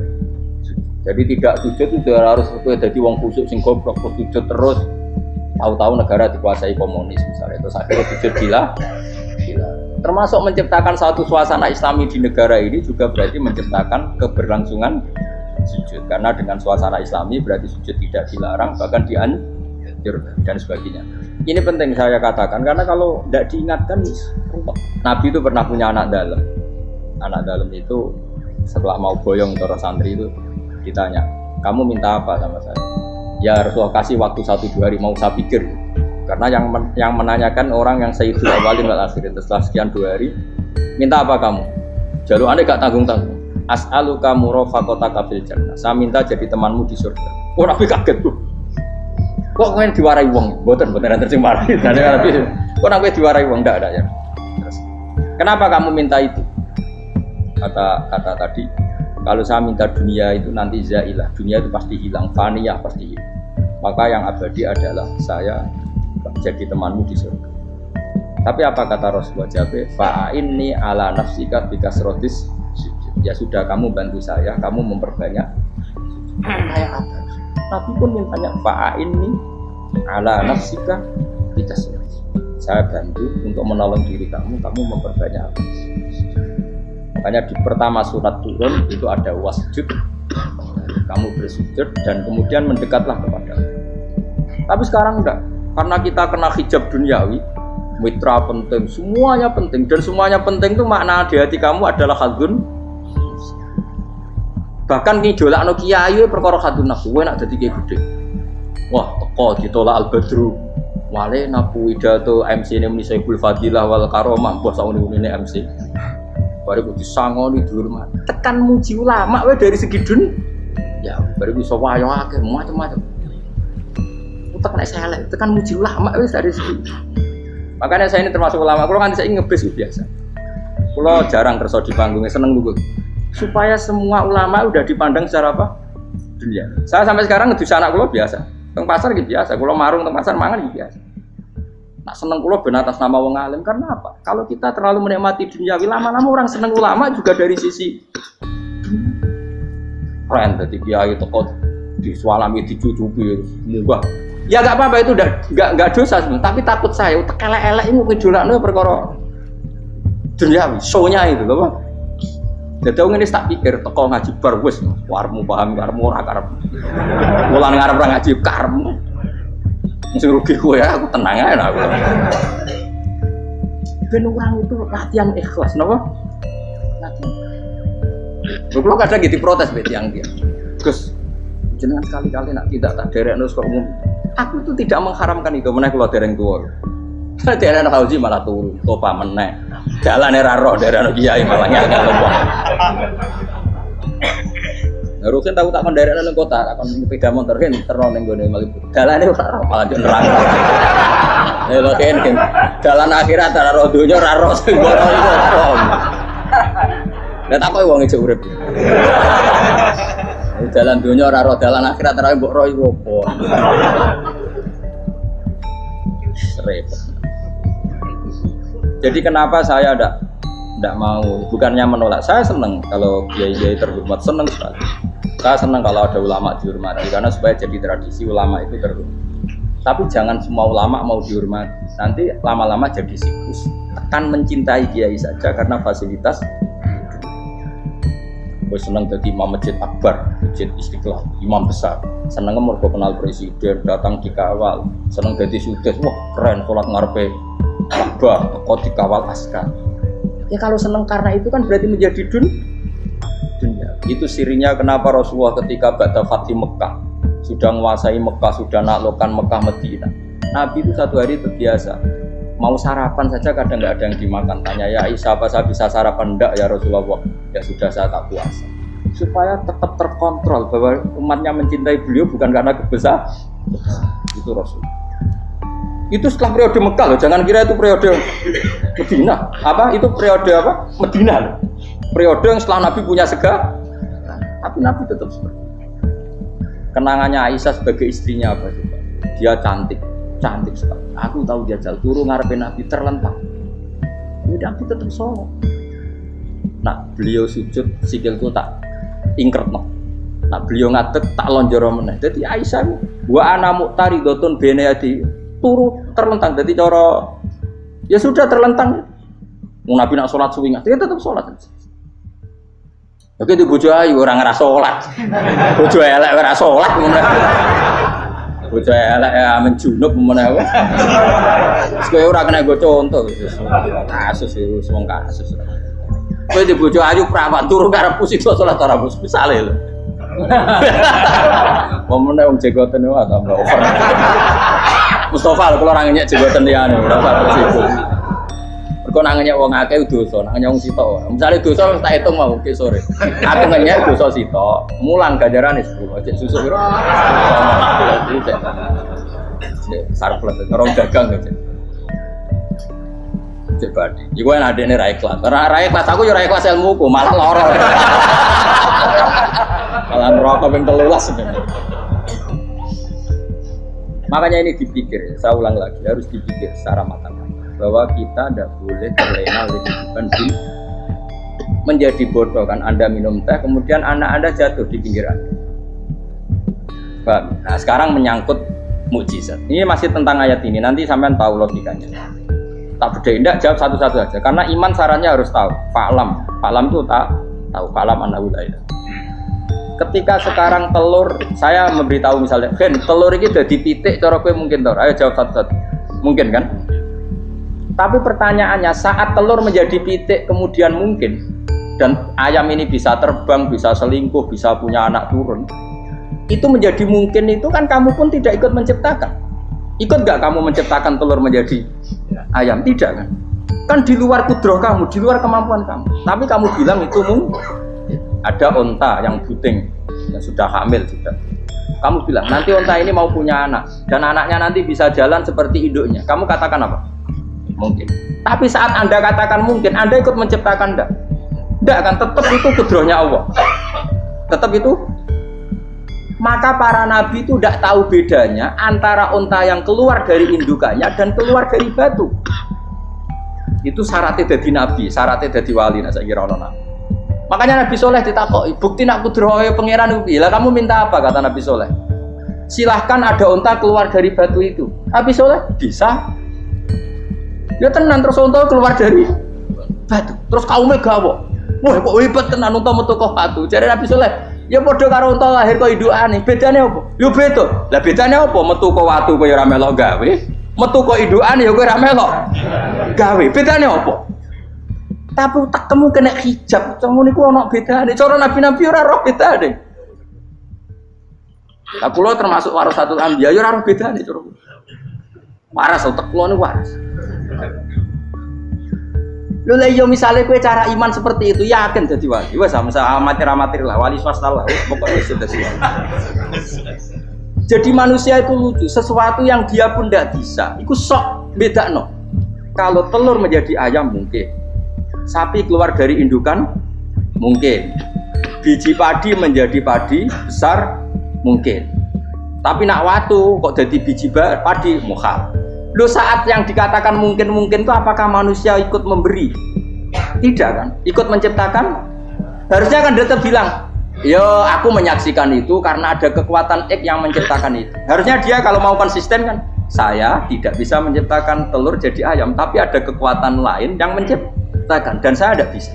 Jadi tidak sujud itu harus jadi wong khusyuk sing goblok sujud terus. Tahu-tahu negara dikuasai komunis misalnya. Terus akhirnya sujud gila. Termasuk menciptakan satu suasana Islami di negara ini juga berarti menciptakan keberlangsungan sujud. Karena dengan suasana Islami berarti sujud tidak dilarang bahkan dianjurkan dan sebagainya. Ini penting saya katakan karena kalau tidak diingatkan Nabi itu pernah punya anak dalam. Anak dalam itu setelah mau boyong terus santri itu ditanya, kamu minta apa sama saya? Ya Rasulullah kasih waktu 1-2 hari mau saya pikir. Karena yang menanyakan orang yang sayyidul awalin wal akhirin. Setelah sekian 2 hari, minta apa kamu? Jalur Anda gak tanggung-tanggung. As'aluka murafaqataka fil jannah. Saya minta jadi temanmu di surga. Oh Nabi kaget tuh. Kok kalian diwarai wong? Boten nanti sing marahi. Kok Nabi diwarai wong? Ndak ada ya. Terus, kenapa kamu minta itu? Kata tadi, kalau saya minta dunia itu nanti zailah, dunia itu pasti hilang, faniyah pasti hilang. Maka yang abadi adalah saya jadi temanmu di surga. Tapi apa kata Rasulullah Jabir? Fa'inni ala nafsika bikasrotis. Ya sudah, kamu bantu saya, kamu memperbanyak. Kayak apa? Tapi pun mintanya fa'inni ala nafsika bikasrotis. Saya bantu untuk menolong diri kamu memperbanyak apa? Makanya di pertama surat turun itu ada wasjud, kamu bersujud dan kemudian mendekatlah kepada Allah. Tapi sekarang enggak, karena kita kena hijab duniawi, mitra penting, semuanya penting dan semuanya penting itu makna di hati kamu adalah hadun. Bahkan ngidolakno kiai perkara hadun nafsu, kowe nak dadi kiai gede. Wah, teko ditolak al-badru. Wale napu pidato MC ini Saiful Fadilah wal Karomah, mbah sakmono ini MC. Baru disangoni dihormat. Tekan muji ulama wae dari segi dunia. Ya, baru bisa wayo akeh macam-macam. Utek nek selek, tekan muji ulama wis dari segi. Makanya saya ini termasuk ulama, kalau kan saya ngebis biasa. Kalau jarang kerso di panggungnya seneng lugu. Supaya semua ulama udah dipandang secara apa? Dunia. Saya sampai sekarang ngedus anak kula biasa. Teng pasar gitu biasa. Kalau marung teng pasar mangan gitu biasa. Nak seneng kula ben atas nama wong alim karena apa? Kalau kita terlalu menikmati duniawi lama-lama orang seneng ulama juga dari sisi keren dadi kiai teko disualami dicucupi munggah. Ya enggak apa-apa itu udah enggak dosa sebenarnya, tapi takut saya utek elek-elek ini ngejolakno perkara duniawi, show-nya itu lho, Pak. Dadi wong ini tak pikir teko ngaji bar wis warmu paham karmu ora karep. Mulan ngarep ora ngaji karmu. Sing rugi kowe ya, aku tenang ae aku. Ben orang itu latihan ikhlas, napa? Latihan. Kalau kadang gitu protes bet yang dia. Gus, jenengan sekali-kali nak tidak tak derekno kok umum. Aku itu tidak mengharamkan itu, meneh kula dereng tuwa. Derekno Fauzi malah turu, topa meneh. Jalane ra roh derekno kiai malah ngangkat lompong. Rukin tahu tak mendarat nang kota, takon sepeda motor kan terno ning gone Malibu. Dalane ora malah nerang. Lha kan dalan akhirat ora ro donya ora ro sing ora iso. Lah tak koyo wong ijo urip. Dalan donya ora ro dalan akhirat ora mbok ro iku opo. Repot. Jadi kenapa saya tidak mau, bukannya menolak, saya senang kalau kiai-kiai terhormat, senang sekali. Saya senang kalau ada ulama dihormati karena supaya jadi tradisi ulama itu terhormat. Tapi jangan semua ulama mau dihormati, nanti lama-lama jadi siklus. Tekan mencintai kiai saja karena fasilitas. Gue senang jadi imam masjid akbar, masjid Istiqlal, imam besar. Senang mergo kenal presiden, datang dikawal. Senang jadi sudes, wah keren, sholat ngarepe Ka'bah, kok dikawal askar. Ya kalau senang karena itu kan berarti menjadi dunia. Itu sirinya kenapa Rasulullah ketika ba'da Fathi Mekah sudah menguasai Mekah, sudah naklukkan Mekah Madinah. Nabi itu satu hari terbiasa mau sarapan saja kadang nggak ada yang dimakan. Tanya ya Aisyah, apa saya bisa sarapan? Enggak ya Rasulullah. Ya sudah, saya tak puasa. Supaya tetap terkontrol bahwa umatnya mencintai beliau bukan karena kebesaran. Itu Rasul. Itu setelah periode Mekah loh, jangan kira itu periode Medina. Apa? Itu periode apa? Medina loh. Periode yang setelah Nabi punya segala, tapi Nabi tetap seperti itu. Kenangannya Aisyah sebagai istrinya apa sih? Dia cantik sekali. Aku tahu dia jauh turun ngarepin Nabi terlentang. Ya Nabi tetap sholat. Nah beliau sujud sikilku tak ingkret no. Nah beliau ngadeg tak lonjoro meneh. Jadi Aisyah wa ana muqtaridotun bene adi turu terlentang. Jadi cara ya sudah terlentang. Nabi nak sholat suwingat dia tetap sholat. Oke di bojo ayu orang ngerasa sholat. Bojo elek ora sholat ngono. Bojo elek ya menjunub menawa. Kowe ora kena go contoh. Kasus itu wong kasus. Kowe di bojo ayu prawan turu karo pusing salat ora bus misale lho. Momone wong jegoten wae tambah over. Mustofa lho kula ora ngenyek jegoten liyane ora usah sibuk. Mergo nang ngenyek wong akeh dosa, nang ngenyek wong sitok. Misale dosa tak hitung mau ke sore. Aku ngenyek dosa sitok, mulang ganjarane 10. Cek susu piro? Sarplet orang dagang gitu. Cek badi. Iku enak adene ra ikhlas. Ra ikhlas aku yo ra ikhlas ilmuku, malah lara. Malah neraka ping 13. Makanya ini dipikir, saya ulang lagi, harus dipikir secara matang bahwa kita tidak boleh terlena oleh kehidupan menjadi bodoh kan. Anda minum teh, kemudian anak Anda jatuh di pinggir Anda. Nah sekarang menyangkut mukjizat. Ini masih tentang ayat ini, nanti sampean tahu logikanya. Tak beda, tidak jawab satu-satu aja. Karena iman sarannya harus tahu. Fa'lam itu tak tahu. Fa'lam annahu la ilaha. Ketika sekarang telur, saya memberitahu misalnya, Gen, telur ini udah dipitik, cara kowe mungkin tahu. Ayo jawab satu-satu. Mungkin kan? Tapi pertanyaannya, saat telur menjadi pitik kemudian mungkin, dan ayam ini bisa terbang, bisa selingkuh, bisa punya anak turun, itu menjadi mungkin itu kan kamu pun tidak ikut menciptakan. Ikut gak kamu menciptakan telur menjadi ayam? Tidak kan? Kan di luar kudroh kamu, di luar kemampuan kamu. Tapi kamu bilang itu mungkin. Ada onta yang buting, yang sudah hamil sudah. Kamu bilang nanti onta ini mau punya anak, dan anaknya nanti bisa jalan seperti induknya. Kamu katakan apa? Mungkin. Tapi saat Anda katakan mungkin, Anda ikut menciptakan enggak? Enggak kan? Tetap itu kudrohnya Allah. Tetap itu. Maka para nabi itu tidak tahu bedanya antara onta yang keluar dari indukannya dan keluar dari batu. Itu syaratnya jadi nabi, syaratnya jadi wali. Nah, saya kira orang nabi. Makanya Nabi Soleh ditakoki, bukti nak kudrohe pangeran ubi. Lah kamu minta apa? Kata Nabi Soleh. Silahkan ada onta keluar dari batu itu. Nabi Soleh bisa. Ya tenan terus onta keluar dari batu. Terus kaumnya gawo. Wah kok hebat tenan onta metu kok batu. Jare Nabi Soleh, ya padha karo onta lahir kok indukane. Bedane apa? Yo beda. Lah bedane apa? Metu kok watu kok ya ora melok gawe. Metu kok indukane ya kowe ora melok gawe. Bedane apa? Tapi utakmu kena hijab, kamu niku ono bedane. Cara nabi-nabi ora roh bedane. Lah kula termasuk warasatul anbiya ya ora roh bedane cara. Waras utek kula niku waras. Lho lha yo misale kowe cara iman seperti itu yakin dadi wali. Wes sama amatir-amatir lah wali swasta lah. Pokoknya sudah wali. Jadi manusia itu lucu, sesuatu yang dia pun tidak bisa. Iku sok bedakno. Kalau telur menjadi ayam mungkin. Sapi keluar dari indukan mungkin, biji padi menjadi padi besar mungkin, tapi nak watu kok jadi biji padi mukhal. Loh saat yang dikatakan mungkin itu apakah manusia ikut memberi? Tidak kan? Ikut menciptakan? Harusnya kan dia bilang, yo aku menyaksikan itu karena ada kekuatan X yang menciptakan itu. Harusnya dia kalau mau konsisten kan, saya tidak bisa menciptakan telur jadi ayam, tapi ada kekuatan lain yang menciptakan. Dan saya tidak bisa.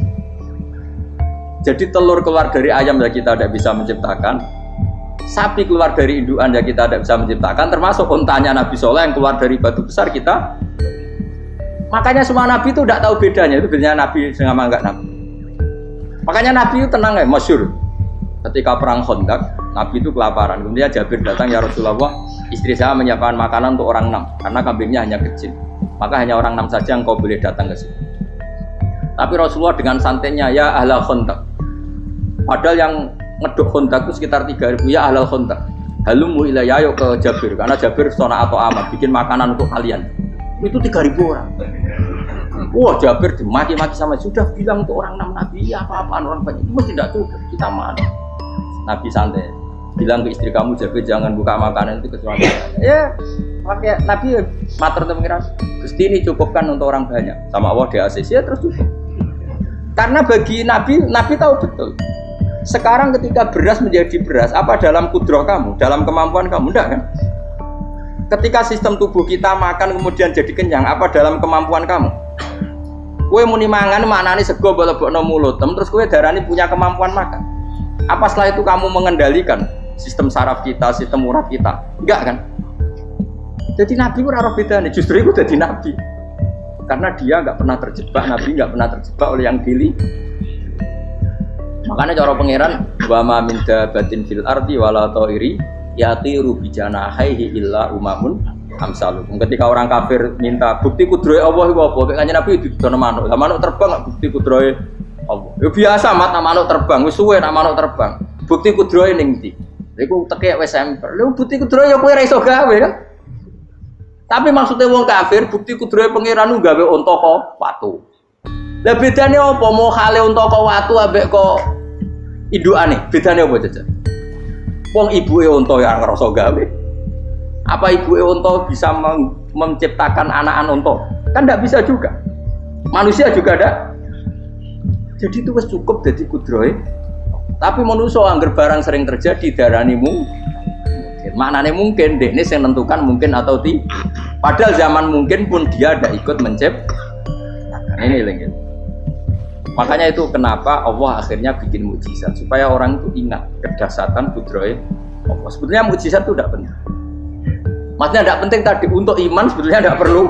Jadi telur keluar dari ayam ya kita tidak bisa menciptakan. Sapi keluar dari indukan ya kita tidak bisa menciptakan. Termasuk untanya Nabi Soleh yang keluar dari batu besar kita. Makanya semua Nabi itu tidak tahu bedanya. Itu bedanya Nabi dengan enggak Nabi. Makanya Nabi itu tenang ya, masyhur. Ketika perang Khandaq, Nabi itu kelaparan. Kemudian Jabir datang, ya Rasulullah, istri saya menyiapkan makanan untuk orang 6 karena kambingnya hanya kecil. Maka hanya orang 6 saja yang kau boleh datang ke sini. Tapi Rasulullah dengan santainya, ya ahlal khontak. Padahal yang ngeduk khontak itu sekitar 3.000, ya ahlal khontak. Halumu ilayya, ayo ke Jabir, karena Jabir sona atau amat bikin makanan untuk kalian. Itu 3.000 orang. Wah, Jabir dimaki-maki sama, sudah bilang untuk orang 6 Nabi, ya apa-apaan orang banyak, itu tidak cukup, kita mana. Nabi santai, bilang ke istri kamu, Jabir jangan buka makanan itu kecuali ya, pakai Nabi matur untuk pengiran, Gusti ini cukupkan untuk orang banyak, sama Allah di ACC ya terus cukup. Karena bagi Nabi tahu betul, sekarang ketika beras menjadi beras, apa dalam kudroh kamu, dalam kemampuan kamu, enggak kan? Ketika sistem tubuh kita makan kemudian jadi kenyang, apa dalam kemampuan kamu? Kue muni mangan maknane sego bolebokno mulut, terus kue darani punya kemampuan makan. Apa setelah itu kamu mengendalikan sistem saraf kita, sistem urat kita? Enggak kan? Jadi Nabi ora ora bedane, justru itu jadi Nabi. Karena dia enggak pernah terjebak, Nabi enggak pernah terjebak oleh yang pilih. Makanya cara pangeran wa ma min dabatin fil ardi wala ta'iri yatiru bijanahihi illa umamun amsalukum. Ketika orang kafir minta bukti kudrohe Allah iku apa? Kok kanjeng Nabi didono manuk. Lah manuk terbang bukti kudrohe Allah. Ya biasa mat manuk terbang, wis suwe nak manuk terbang. Bukti kudrohe ning ndi? Iku tekek wis semper. Lha bukti kudrohe ya kowe ora iso gawe kan? Tapi maksudnya wong kafir bukti kudrohe pangeran gawe unta kok watu. Lah bedane apa? Mau khale unta kok watu ambek kok indukane? Bedane apa jajan? Wong ibuke unta ya ngrasa gawe. Apa ibuke unta bisa menciptakan anak-anak unta? Kan tidak bisa juga. Manusia juga ada. Jadi itu wis cukup dadi kudrohe. Tapi manusia angger barang sering terjadi darani mungkin. Maknane mungkin dekne sing nentukan mungkin atau tidak. Padahal zaman mungkin pun dia ada ikut menciptakan. Ini lagi. Makanya itu kenapa Allah akhirnya bikin mukjizat supaya orang itu ingat kedahsyatan kudrohe Allah. Sebetulnya mukjizat itu tidak penting. Maksudnya tidak penting tadi untuk iman sebetulnya tidak perlu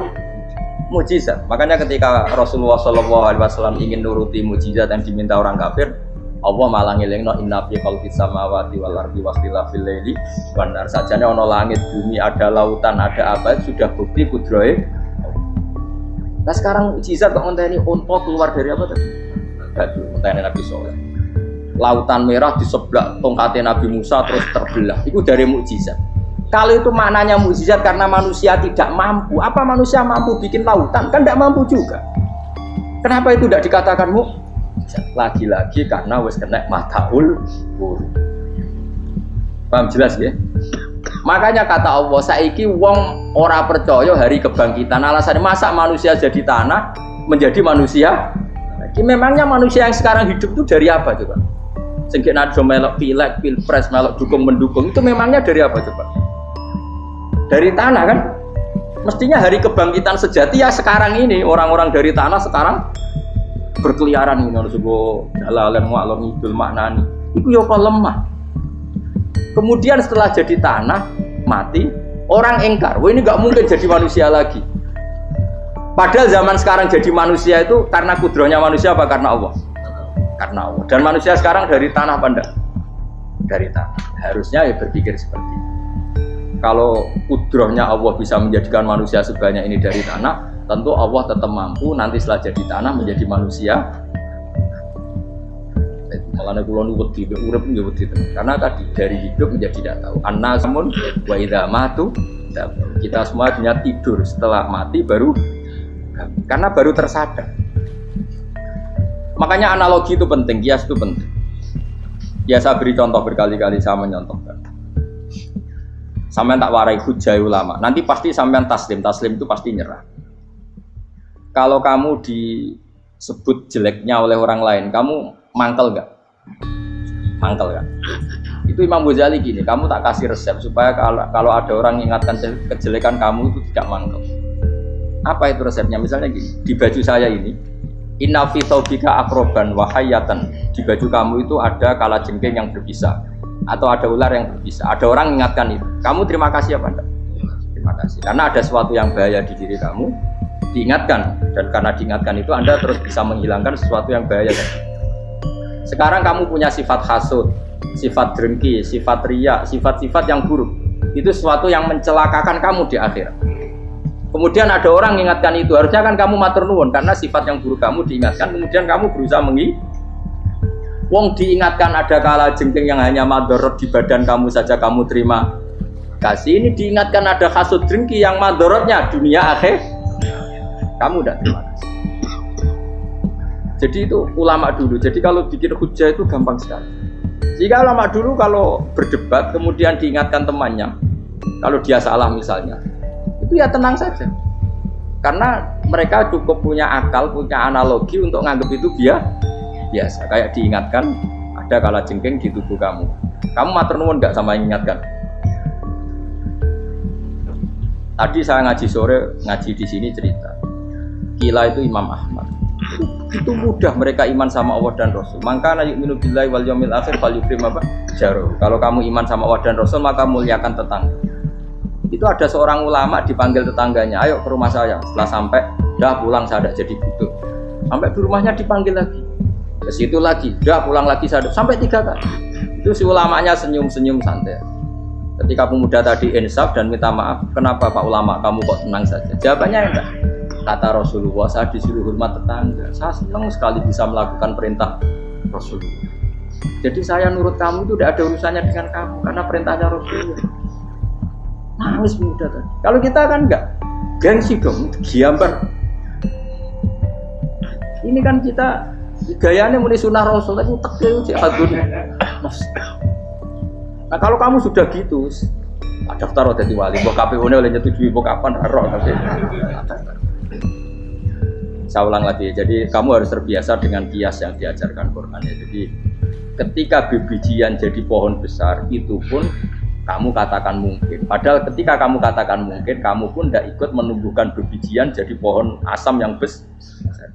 mukjizat. Makanya ketika Rasulullah SAW ingin nuruti mukjizat yang diminta orang kafir, Allah malah ngelingno inna fi khalqis samawati wal ardi wakhtilafil laili wan nar. Sajane ana langit, bumi, ada lautan, ada apa sudah bukti kudrohe. Nah sekarang mukjizat kok ngenteni unta keluar dari apa tadi? Batu, ngenteni Nabi Soleh. Lautan merah di sebelah tongkatnya Nabi Musa terus terbelah. Itu dari mukjizat. Kalau itu maknanya mukjizat karena manusia tidak mampu. Apa manusia mampu bikin lautan? Kan tidak mampu juga. Kenapa itu tidak dikatakan mukjizat? Lagi-lagi karena wis kena mataul buru. Paham jelas ya? Makanya kata Allah, saiki wong ora percaya hari kebangkitan. Alasannya masa manusia jadi tanah menjadi manusia? Memangnya manusia yang sekarang hidup itu dari apa coba? Sengke nado melok pilek, pilpres, melok dukung mendukung itu memangnya dari apa coba? Dari tanah kan? Mestinya hari kebangkitan sejati ya sekarang ini orang-orang dari tanah sekarang berkeliaran ini harus sebuah dalalan mu'allam idul maknani. Itu ya kok lemah. Kemudian setelah jadi tanah mati orang engkar, wah ini nggak mungkin jadi manusia lagi. Padahal zaman sekarang jadi manusia itu karena kudrohnya manusia apa karena Allah? Karena Allah. Dan manusia sekarang dari tanah apa enggak? Dari tanah. Harusnya ya berpikir seperti itu. Kalau kudrohnya Allah bisa menjadikan manusia sebanyak ini dari tanah, tentu Allah tetap mampu nanti setelah jadi tanah menjadi manusia. Makanya kula nu wedi urip nggih wedi tenan. Karena tadi dari hidup menjadi tidak tahu. Annasamun wa idza matu. Kita semua hanya tidur, setelah mati baru karena baru tersadar. Makanya analogi itu penting, kias itu penting. Ya saya beri contoh berkali-kali, saya menyontohkan. Sampean tak warai hujah ulama. Nanti pasti sampean taslim itu pasti nyerah. Kalau kamu disebut jeleknya oleh orang lain, kamu mangkel nggak? Mangkel kan? Itu Imam Ghazali gini, kamu tak kasih resep supaya kalau ada orang ingatkan kejelekan kamu itu tidak mangkel. Apa itu resepnya? Misalnya gini, di baju saya ini, inna fi thawbika akroban wa hayatan. Di baju kamu itu ada kalajengking yang berbisa atau ada ular yang berbisa. Ada orang ingatkan itu. Kamu terima kasih apa enggak? Terima kasih. Karena ada sesuatu yang bahaya di diri kamu, diingatkan, dan karena diingatkan itu Anda terus bisa menghilangkan sesuatu yang bahaya. Sekarang kamu punya sifat hasud, sifat drengki, sifat riya, sifat-sifat yang buruk. Itu sesuatu yang mencelakakan kamu di akhirat. Kemudian ada orang mengingatkan itu, harusnya kan kamu matur nuwun karena sifat yang buruk kamu diingatkan, kemudian kamu berusaha wong diingatkan ada kala jengking yang hanya madorot di badan kamu saja kamu terima kasih, ini diingatkan ada hasud drengki yang madorotnya dunia akhir kamu tidak terima kasih. Jadi itu ulama dulu. Jadi kalau bikin hujah itu gampang sekali. Jika ulama dulu kalau berdebat kemudian diingatkan temannya, kalau dia salah misalnya, itu ya tenang saja. Karena mereka cukup punya akal, punya analogi untuk nganggap itu biasa. Kayak diingatkan ada kala jengking di tubuh kamu. Kamu matur nuwun nggak sama ingatkan? Tadi saya ngaji sore, ngaji di sini cerita. Kila itu Imam Ahmad. Itu mudah mereka iman sama Allah dan Rasul. Maka na yu'minu billahi wal yaumil akhir falyukrim jaruh. Kalau kamu iman sama Allah dan Rasul maka muliakan tetangga. Itu ada seorang ulama dipanggil tetangganya, ayo ke rumah saya. Setelah sampai, dah pulang saya tidak jadi butuh. Sampai di rumahnya dipanggil lagi. Ke situ lagi, dah pulang lagi saya sampai 3 kali. Itu si ulamanya senyum-senyum santai. Ketika pemuda tadi insaf dan minta maaf, kenapa Pak Ulama kamu kok tenang saja? Jawabannya enggak. Kata Rasulullah, saya disuruh hormat tetangga. Saya senang sekali bisa melakukan perintah Rasulullah. Jadi saya nurut kamu itu tidak ada urusannya dengan kamu karena perintahnya Rasulullah. Nangis pemuda tadi. Kalau kita kan enggak, gengsi dong, giambar. Ini kan kita gayanya mulai sunnah Rasul, tapi tekil jihadun. Nah kalau kamu sudah gitu, daftar jadi wali, mbok KPU-ne oleh nyetujui mbok kapan roh nanti. Saya ulang lagi, jadi kamu harus terbiasa dengan kias yang diajarkan Quran ya. Jadi ketika bibijian jadi pohon besar, itu pun kamu katakan mungkin. Padahal ketika kamu katakan mungkin, kamu pun tidak ikut menumbuhkan bibijian jadi pohon asam yang besar.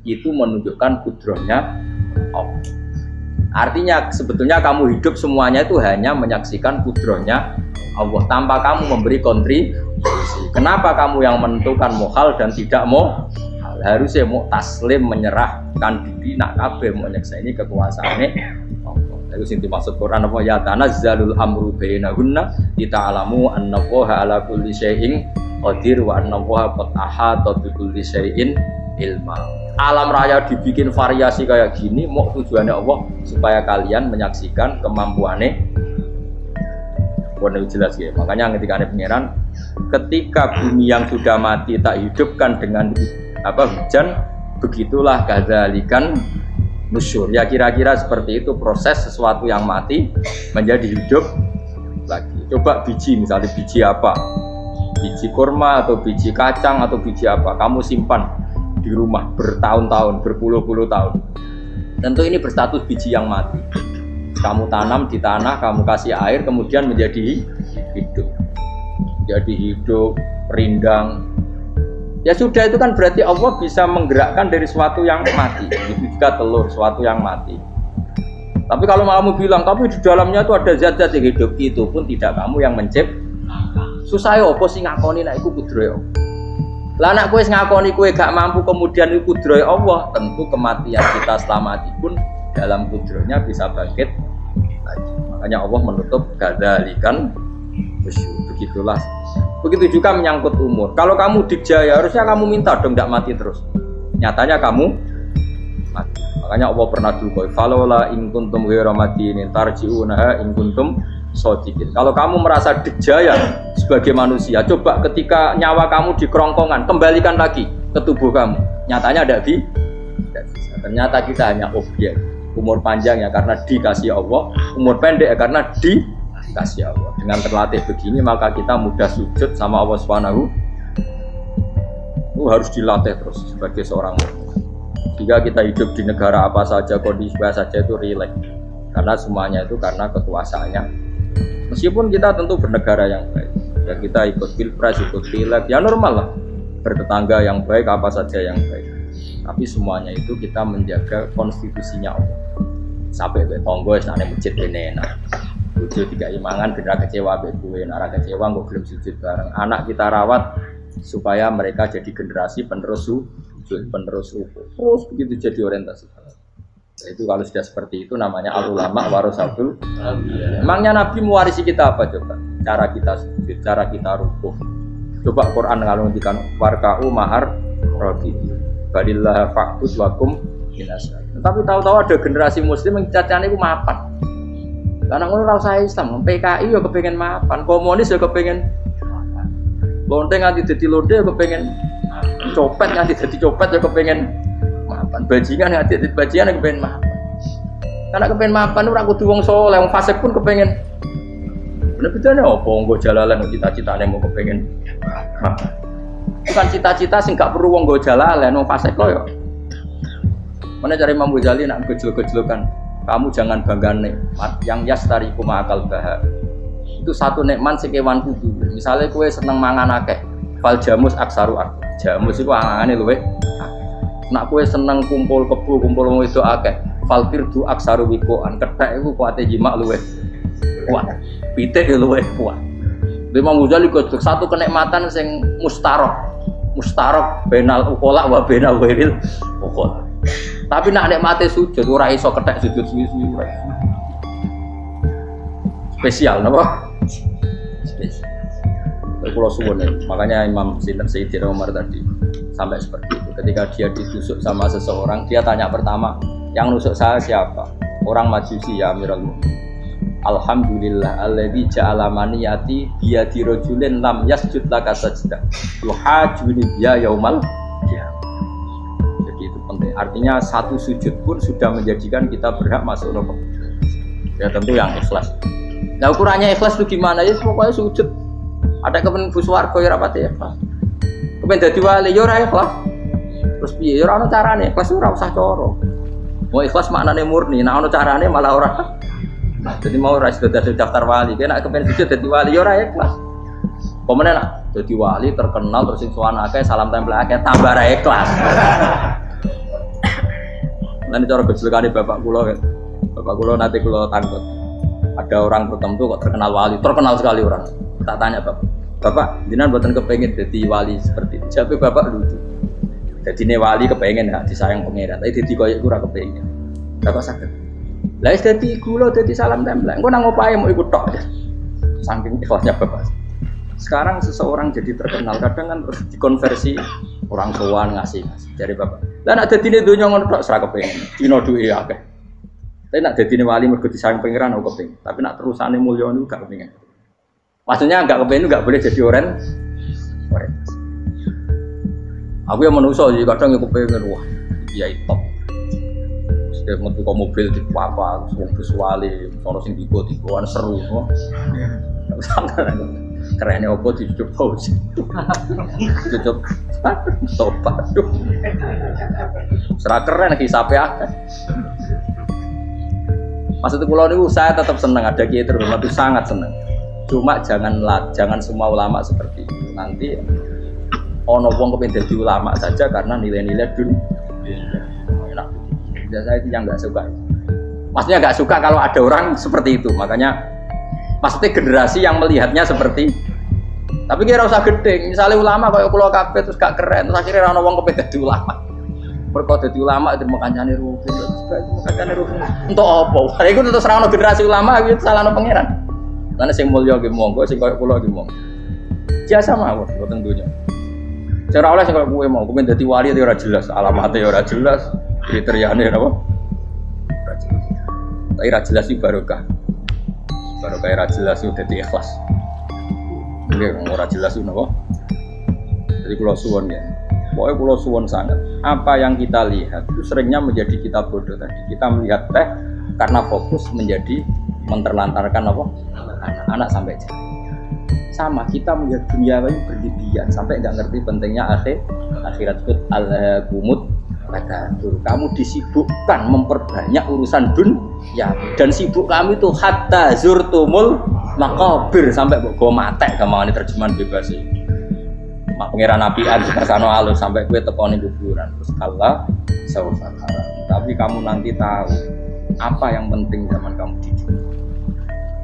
Itu menunjukkan kudrohnya Allah. Artinya sebetulnya kamu hidup semuanya itu hanya menyaksikan kudrohnya Allah tanpa kamu memberi kontribusi. Kenapa kamu yang menentukan mohal dan tidak mau? Harusnya mau taslim menyerahkan diri nak kabeh mau nyeksa ini kekuasaannya Allah. Itu sing dimaksud Quran apa ya tanazzalul amru bainahunna lita'lamu annallaha ala kulli syai'in qadir wa annallaha qad ahata bi kulli syai'in ilma. Alam raya dibikin variasi kayak gini mau tujuannya Allah supaya kalian menyaksikan kemampuannya. Boleh jelas ya. Makanya ketika ada pangeran, ketika bumi yang sudah mati tak hidupkan dengan hujan, begitulah kadzalikan nusyur. Ya kira-kira seperti itu proses sesuatu yang mati menjadi hidup lagi. Coba biji, misalnya biji apa? Biji kurma atau biji kacang atau biji apa? Kamu simpan di rumah bertahun-tahun, berpuluh-puluh tahun. Tentu ini berstatus biji yang mati. Kamu tanam di tanah, kamu kasih air, kemudian menjadi hidup. Jadi hidup, rindang. Ya sudah, itu kan berarti Allah bisa menggerakkan dari sesuatu yang mati. Itu juga telur, sesuatu yang mati. Tapi kalau kamu bilang, tapi di dalamnya itu ada zat-zat yang hidup, itu pun tidak kamu yang menciptakan. Susah ya apa sih ngakoni nek iku kudrohe Allah. Lah nek kowe ngakoni kowe gak mampu kemudian iku kudrohe Allah, tentu kematian kita setelah mati pun dalam kudrohnya bisa bangkit lagi. Makanya Allah menutup kadzalikan begitulah. Begitu juga menyangkut umur. Kalau kamu dijaya, harusnya kamu minta dong tidak mati terus. Nyatanya kamu mati. Makanya Allah pernah dulu, falola in kuntum ghairu madinin tarji'unaha in kuntum shodiqin. Kalau kamu merasa dijaya sebagai manusia, coba ketika nyawa kamu di kerongkongan, kembalikan lagi ke tubuh kamu. Nyatanya tidak bisa. Ternyata kita hanya objek. Umur panjang ya karena dikasih Allah, umur pendek ya karena dikasih Allah. Dengan terlatih begini maka kita mudah sujud sama Allah Subhanahu. Itu harus dilatih terus sebagai seorang muslim. Jika kita hidup di negara apa saja, kondisi apa saja itu rileks. Karena semuanya itu karena kekuasaannya. Meskipun kita tentu bernegara yang baik, ya kita ikut pilpres, ikut pileg, ya normal lah. Bertetangga yang baik, apa saja yang baik. Tapi semuanya itu kita menjaga konstitusinya Allah. Sampai ke tonggo, sana masjid ini enak. Bujo tiga imangan, benar kecewa begue, nara kecewa, nggak belum sujud bareng. Anak kita rawat supaya mereka jadi generasi penerus sujud, penerus ruku. Terus begitu jadi orientasi. Itu kalau sudah seperti itu namanya al-ulama warasatul. Emangnya Nabi mewarisi kita apa coba? Cara kita sujud, cara kita rukuk. Coba Quran kalau ngendikan warka'u ma'ar raki'in. Balillah fa'bud wakum minasya. Tapi tahu-tahu ada generasi muslim yang cacane iku mapan. Karena ngono ora usah Islam, PKI ya kepengin mapan, komunis ya kepengin lonte nganti dadi lonte ya kepengin copet nganti dadi copet ya kepengin mapan, bajingan nganti dadi bajingan ya kepengin mapan. Karena kepengin mapan ora kudu wong saleh, wong fasik pun kepengin. Bener bedane opo nggo jalalan cita-citane mau kepengin mapan. Bukan cita-cita sing gak perlu wong nggo jalalan, wong fasik kok ya. Mana cari Imam Ghazali nak gejol-gejolokan. Kamu jangan bangga nikmat yang yastariku ma'akal bahar. Itu satu nikmat sing kewan kudu. Misalnya kowe seneng mangan akeh, fal jamus aksaru akeh. Jamus iku angane luwih. Nak kowe seneng kumpul kebo, kumpul wong wedok akeh, fal firdu aksaru wikoan. Kethek iku kuwate jimak luwih kuat. Pitik luwih kuat. Imam Ghazali kok satu kenikmatan sing mustarok. Mustarok benal ukola wa benal wiril ukola. Tapi nak nikmate sujud ora iso kethek sujud suwi-suwi. Spesial napa? Spesial. Kalau suwun makanya Imam Sayyidina Umar tadi sampai seperti itu. Ketika dia ditusuk sama seseorang, dia tanya pertama, yang nusuk saya siapa? Orang Majusi ya Amirul Mukminin. Alhamdulillah alladzi ja'ala maniyati biyadi rajulin lam yasjud laka sajdah. Yuhajuni ya yaumal qiyamah. Artinya satu sujud pun sudah menjadikan kita berhak masuk neraka. Ya tentu yang ikhlas. Nah ukurannya ikhlas itu gimana? Ya pokoknya sujud. Ada kepen buswarga ya rapati ikhlas. Kepen dadi wali ya ora ikhlas. Terus piye? Ya ora ono carane. Ikhlas ora usah cara. Mau ikhlas maknane murni, nek ono carane malah ora. Nah, jadi mau ora sudah daftar wali, nek kepen sujud dadi wali ya ora ikhlas. Pemene nak dadi wali terkenal terus sing sowan akeh salam tempel akeh tambah ra ikhlas. Nanti cara gejolakane bapak kula nanti kula tangkut. Ada orang tertentu kok terkenal wali, terkenal sekali orang. Tak tanya bapak, jenengan mboten kepengin jadi wali seperti itu. Jawabe bapak lucu. Dadine wali kepengin ya disayang pangeran, tapi dadi koyo iku ora kepengin. Bapak saged. Lah wis dadi kula dadi salam tempel. Engko nang opahe mau ikut tok. Saking ikhlasnya bapak. Sekarang seseorang jadi terkenal kadang kan terus dikonversi orang sowan ngasih dari bapak. Lah nek dadine donya ngono tok ora kepengin. Dina duwe akeh. Tapi nek dadine wali mergo disayang pangeran aku kepengin. Tapi nek terusane mulya niku gak kepengin. Maksudnya enggak kepengin enggak boleh jadi oren. Aku yang manusa jadi kadang yo kepengin wah kiai top. Setiap metu ke mobil di apa wong visuale sono sing tiba-tiba seru kok. Kerennya opo dicucuk pause. Cucuk tobat. Serah keren hisabe akeh. Maksud kula niku saya tetap senang ada kiai terhormat itu sangat senang. Cuma jangan semua ulama seperti itu. Nanti ono wong kepengin dadi ulama saja karena nilai-nilai dunia. Enak. Saya itu yang enggak suka. Maksudnya enggak suka kalau ada orang seperti itu. Makanya maksudnya generasi yang melihatnya seperti tapi kira usah gede, misalnya ulama kayak kulo kabeh terus gak keren, terus akhirnya ana wong kepengin dadi ulama. Mergo dadi ulama dirmo kancane rugi, terus kancane rugi. Entuk apa? Lah iku terus ora ana generasi ulama iki salahno pangeran. Lan sing mulya ki monggo, sing koyo kulo ki monggo. Biasa mawon boten donya. Cara oleh sing koyo kowe mau, kepengin dadi wali ora jelas, alamate ora jelas, kriteriane napa? Ora jelas. Tapi ora jelas iki barokah. Baru kayak jelas itu jadi ikhlas. Nggih ora jelas itu napa? Jadi kula suwun ya. Pokoke kula suwun sangat. Apa yang kita lihat itu seringnya menjadi kita bodoh tadi. Kita melihat teh karena fokus menjadi menterlantarkan apa? Anak-anak sampai jadi. Sama kita melihat dunia ini berlebihan sampai enggak ngerti pentingnya akhirat itu al-kumut. Kamu disibukkan memperbanyak urusan dunia dan sibuk kamu itu hatta zurtumul maqabir sampai go matek gampangane terjemahan bebas iki. Mak pangeran apian kersane alus sampai kowe tekoni kuburan terus Allah sawfa. Tapi kamu nanti tahu apa yang penting zaman kamu di dunia.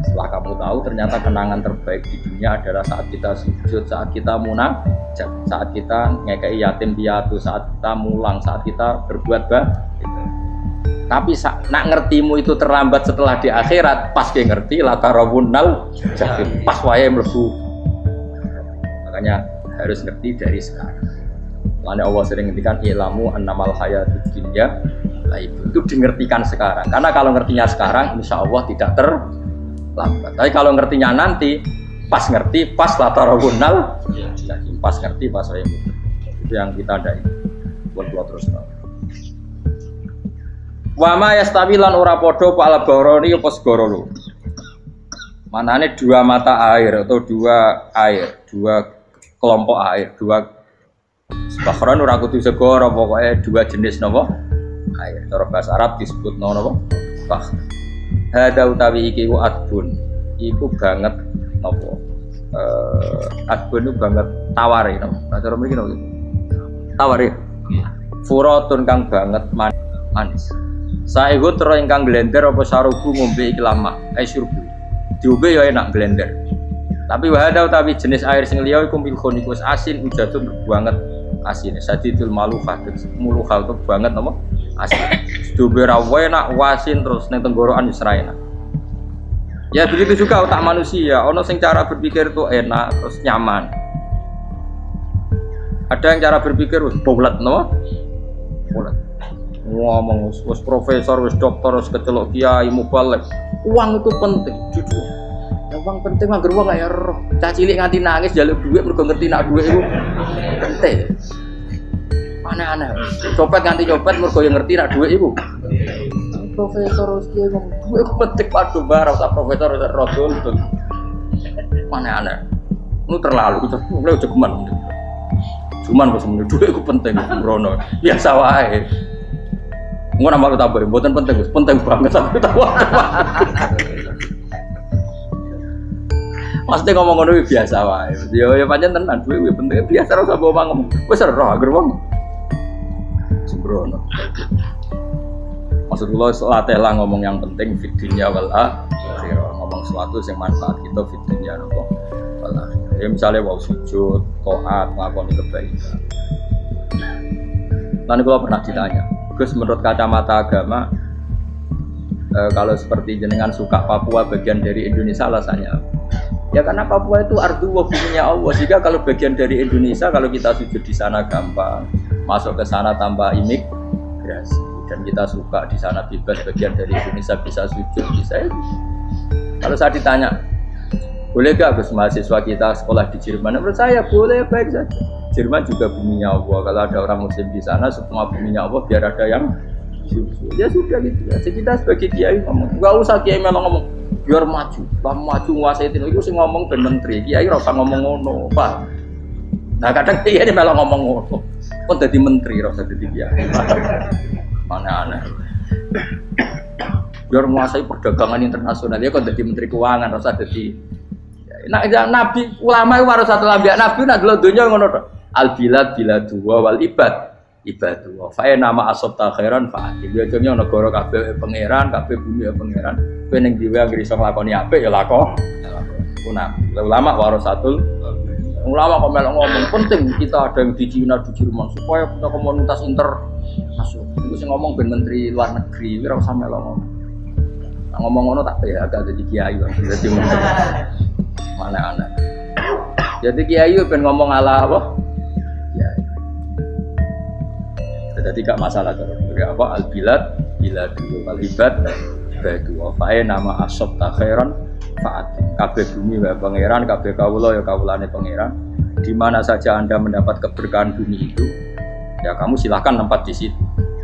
Setelah kamu tahu ternyata kenangan terbaik di dunia adalah saat kita sujud, saat kita munajat, saat kita ngekei yatim piatu, saat kita mulang, saat kita berbuat baik. Tapi nak ngertimu itu terlambat setelah di akhirat, pas dia ngerti la tarawunnal jahim, pas wae mlebu. Makanya harus ngerti dari sekarang. Makanya Allah sering ngertikan ilamu annamal hayatud dunya itu dingertikan sekarang. Karena kalau ngertinya sekarang, insya Allah tidak terlambat. Tapi kalau ngertinya nanti, pas ngerti, pas la tarawunnal jahim, pas ngerti, pas wae. Itu yang kita ada ini. Buat terus. Wa ma yastawi lan ora padha pal baroni apa segara lho. Manane dua mata air atau dua kelompok air, dua bahron ora kudu segara, pokoke dua jenis napa? Air. Cara bahasa Arab disebut napa? Bah. Hada utawi iki ku adbun. Iku banget napa? Adbun itu banget taware napa? Nah, cara mriki napa? Taware. Furatun kang banget manis. Saehu tero ingkang blender apa sarubu ngombe iki lama, syurbu. Diombe ya enak blender. Tapi wahada utawi jenis air sing liya iku milkhon iku asin ujatun banget asin. Sadidul maluhah muluhal tuh banget apa? Asin. Diombe ra enak wasin terus ning tenggorokan wis ra enak. Ya begitu juga otak manusia, ono sing cara berpikir tuh enak terus nyaman. Ada yang cara berpikir wis bulet napa? Bulet. Ngomong wis profesor, wis dokter, wis kecelok kiai mubalek. Uang itu penting, jujur. Uang penting mangger wong kaya roh. Cah cilik nganti nangis njaluk dhuwit mergo ngerti nak dhuwit iku penting. Aneh-aneh. Copet nganti copet mergo yang ngerti nak dhuwit iku. Profesor wis kiai ngomong dhuwit penting padha bareng sak profesor wis rodol. Aneh-aneh. Lu terlalu mulai jegeman. Cuman kok semeneh dhuwit iku penting brono. Biasa wae. Mau nambah tambahin, buatan penting banget sampai tahu. Pasti ngomong ngono biasa wae. Ya pancen tenan duwe penting biasa ora usah bawa ngomong. Wis roh agar wong sembrono. Maksud kula latih lah ngomong yang penting fid dunya wal akhirah. Ngomong sesuatu yang manfaat kita fid dunya napa wal akhirah. Ya misale wau sujud, taat, nglakoni kebaikan. Lan kula pernah ditanya, Gus, menurut kacamata agama, kalau seperti jenengan suka Papua bagian dari Indonesia alasannya? Ya karena Papua itu ardu wa buminya Allah. Jika kalau bagian dari Indonesia, kalau kita sujud di sana gampang, masuk ke sana tanpa imigrasi, dan kita suka di sana bebas bagian dari Indonesia bisa sujud bisa. Kalau saya ditanya, boleh gak Gus mahasiswa kita sekolah di Jerman? Menurut saya boleh, baik saja. Jerman juga buminya Allah. Kalau ada orang muslim di sana, semua buminya Allah biar ada yang ya sudah gitu ya. Kita sebagai kiai ngomong, nggak usah kiai memang ngomong biar maju, maju nguasai itu sih ngomong ben menteri. Kiai ora usah ngomong ngono, Pak. Nah kadang kiai ini malah ngomong ngono. Kok jadi menteri ora usah jadi kiai. Mana aneh. Biar menguasai perdagangan internasional ya kok jadi menteri keuangan ora usah jadi. Nah, nabi ulama itu harus satu nabi nak dulu dunia ngono to. Al bilad biladu wal ibad ibadu. Fa nama asabta khairan fa. Biasanya negara kabeh pangeran, kabeh bumi pangeran. Kowe ning dhewe anggere iso nglakoni apik ya lakon. Ulama warasatul ulama kok melok ngomong penting kita ada yang di Cina di Jerman supaya punya komunitas internasional. Iku sing ngomong ben menteri luar negeri ora usah melok ngomong. Nah, ngomong ngono tak ya agak jadi kiai kok. Dadi mana anak. Jadi kiai ben ngomong ala apa? Ya. Jadi gak masalah terus. Apa al bilad biladu wal ibad badu fa nama asab ta khairan faat. Kabeh bumi wae pangeran, kabeh kawula ya kawulane pangeran. Di mana saja Anda mendapat keberkahan bumi itu, ya kamu silahkan tempat di situ.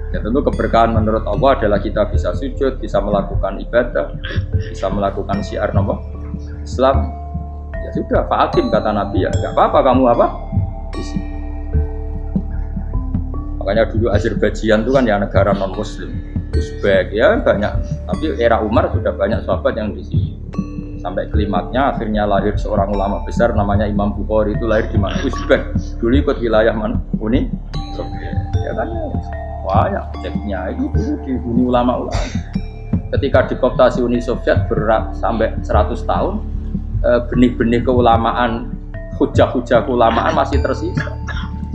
Ya tentu keberkahan menurut Allah adalah kita bisa sujud, bisa melakukan ibadah, bisa melakukan syiar nama Islam. Ya sudah, fa'akim kata Nabi ya, nggak apa-apa kamu apa di sini. Makanya dulu Azerbaijan itu kan ya negara non Muslim, Uzbek ya banyak. Tapi era Umar sudah banyak sahabat yang di sini. Sampai klimaknya akhirnya lahir seorang ulama besar namanya Imam Bukhari, itu lahir di mana? Uzbek. Dulu ikut wilayah mana? Uni Soviet. Ya kan? Banyak ceknya itu dulu di Uni ulama-ulama. Ketika dikooptasi Uni Soviet berat sampai 100 tahun, benih-benih keulamaan, hujah-hujah keulamaan masih tersisa.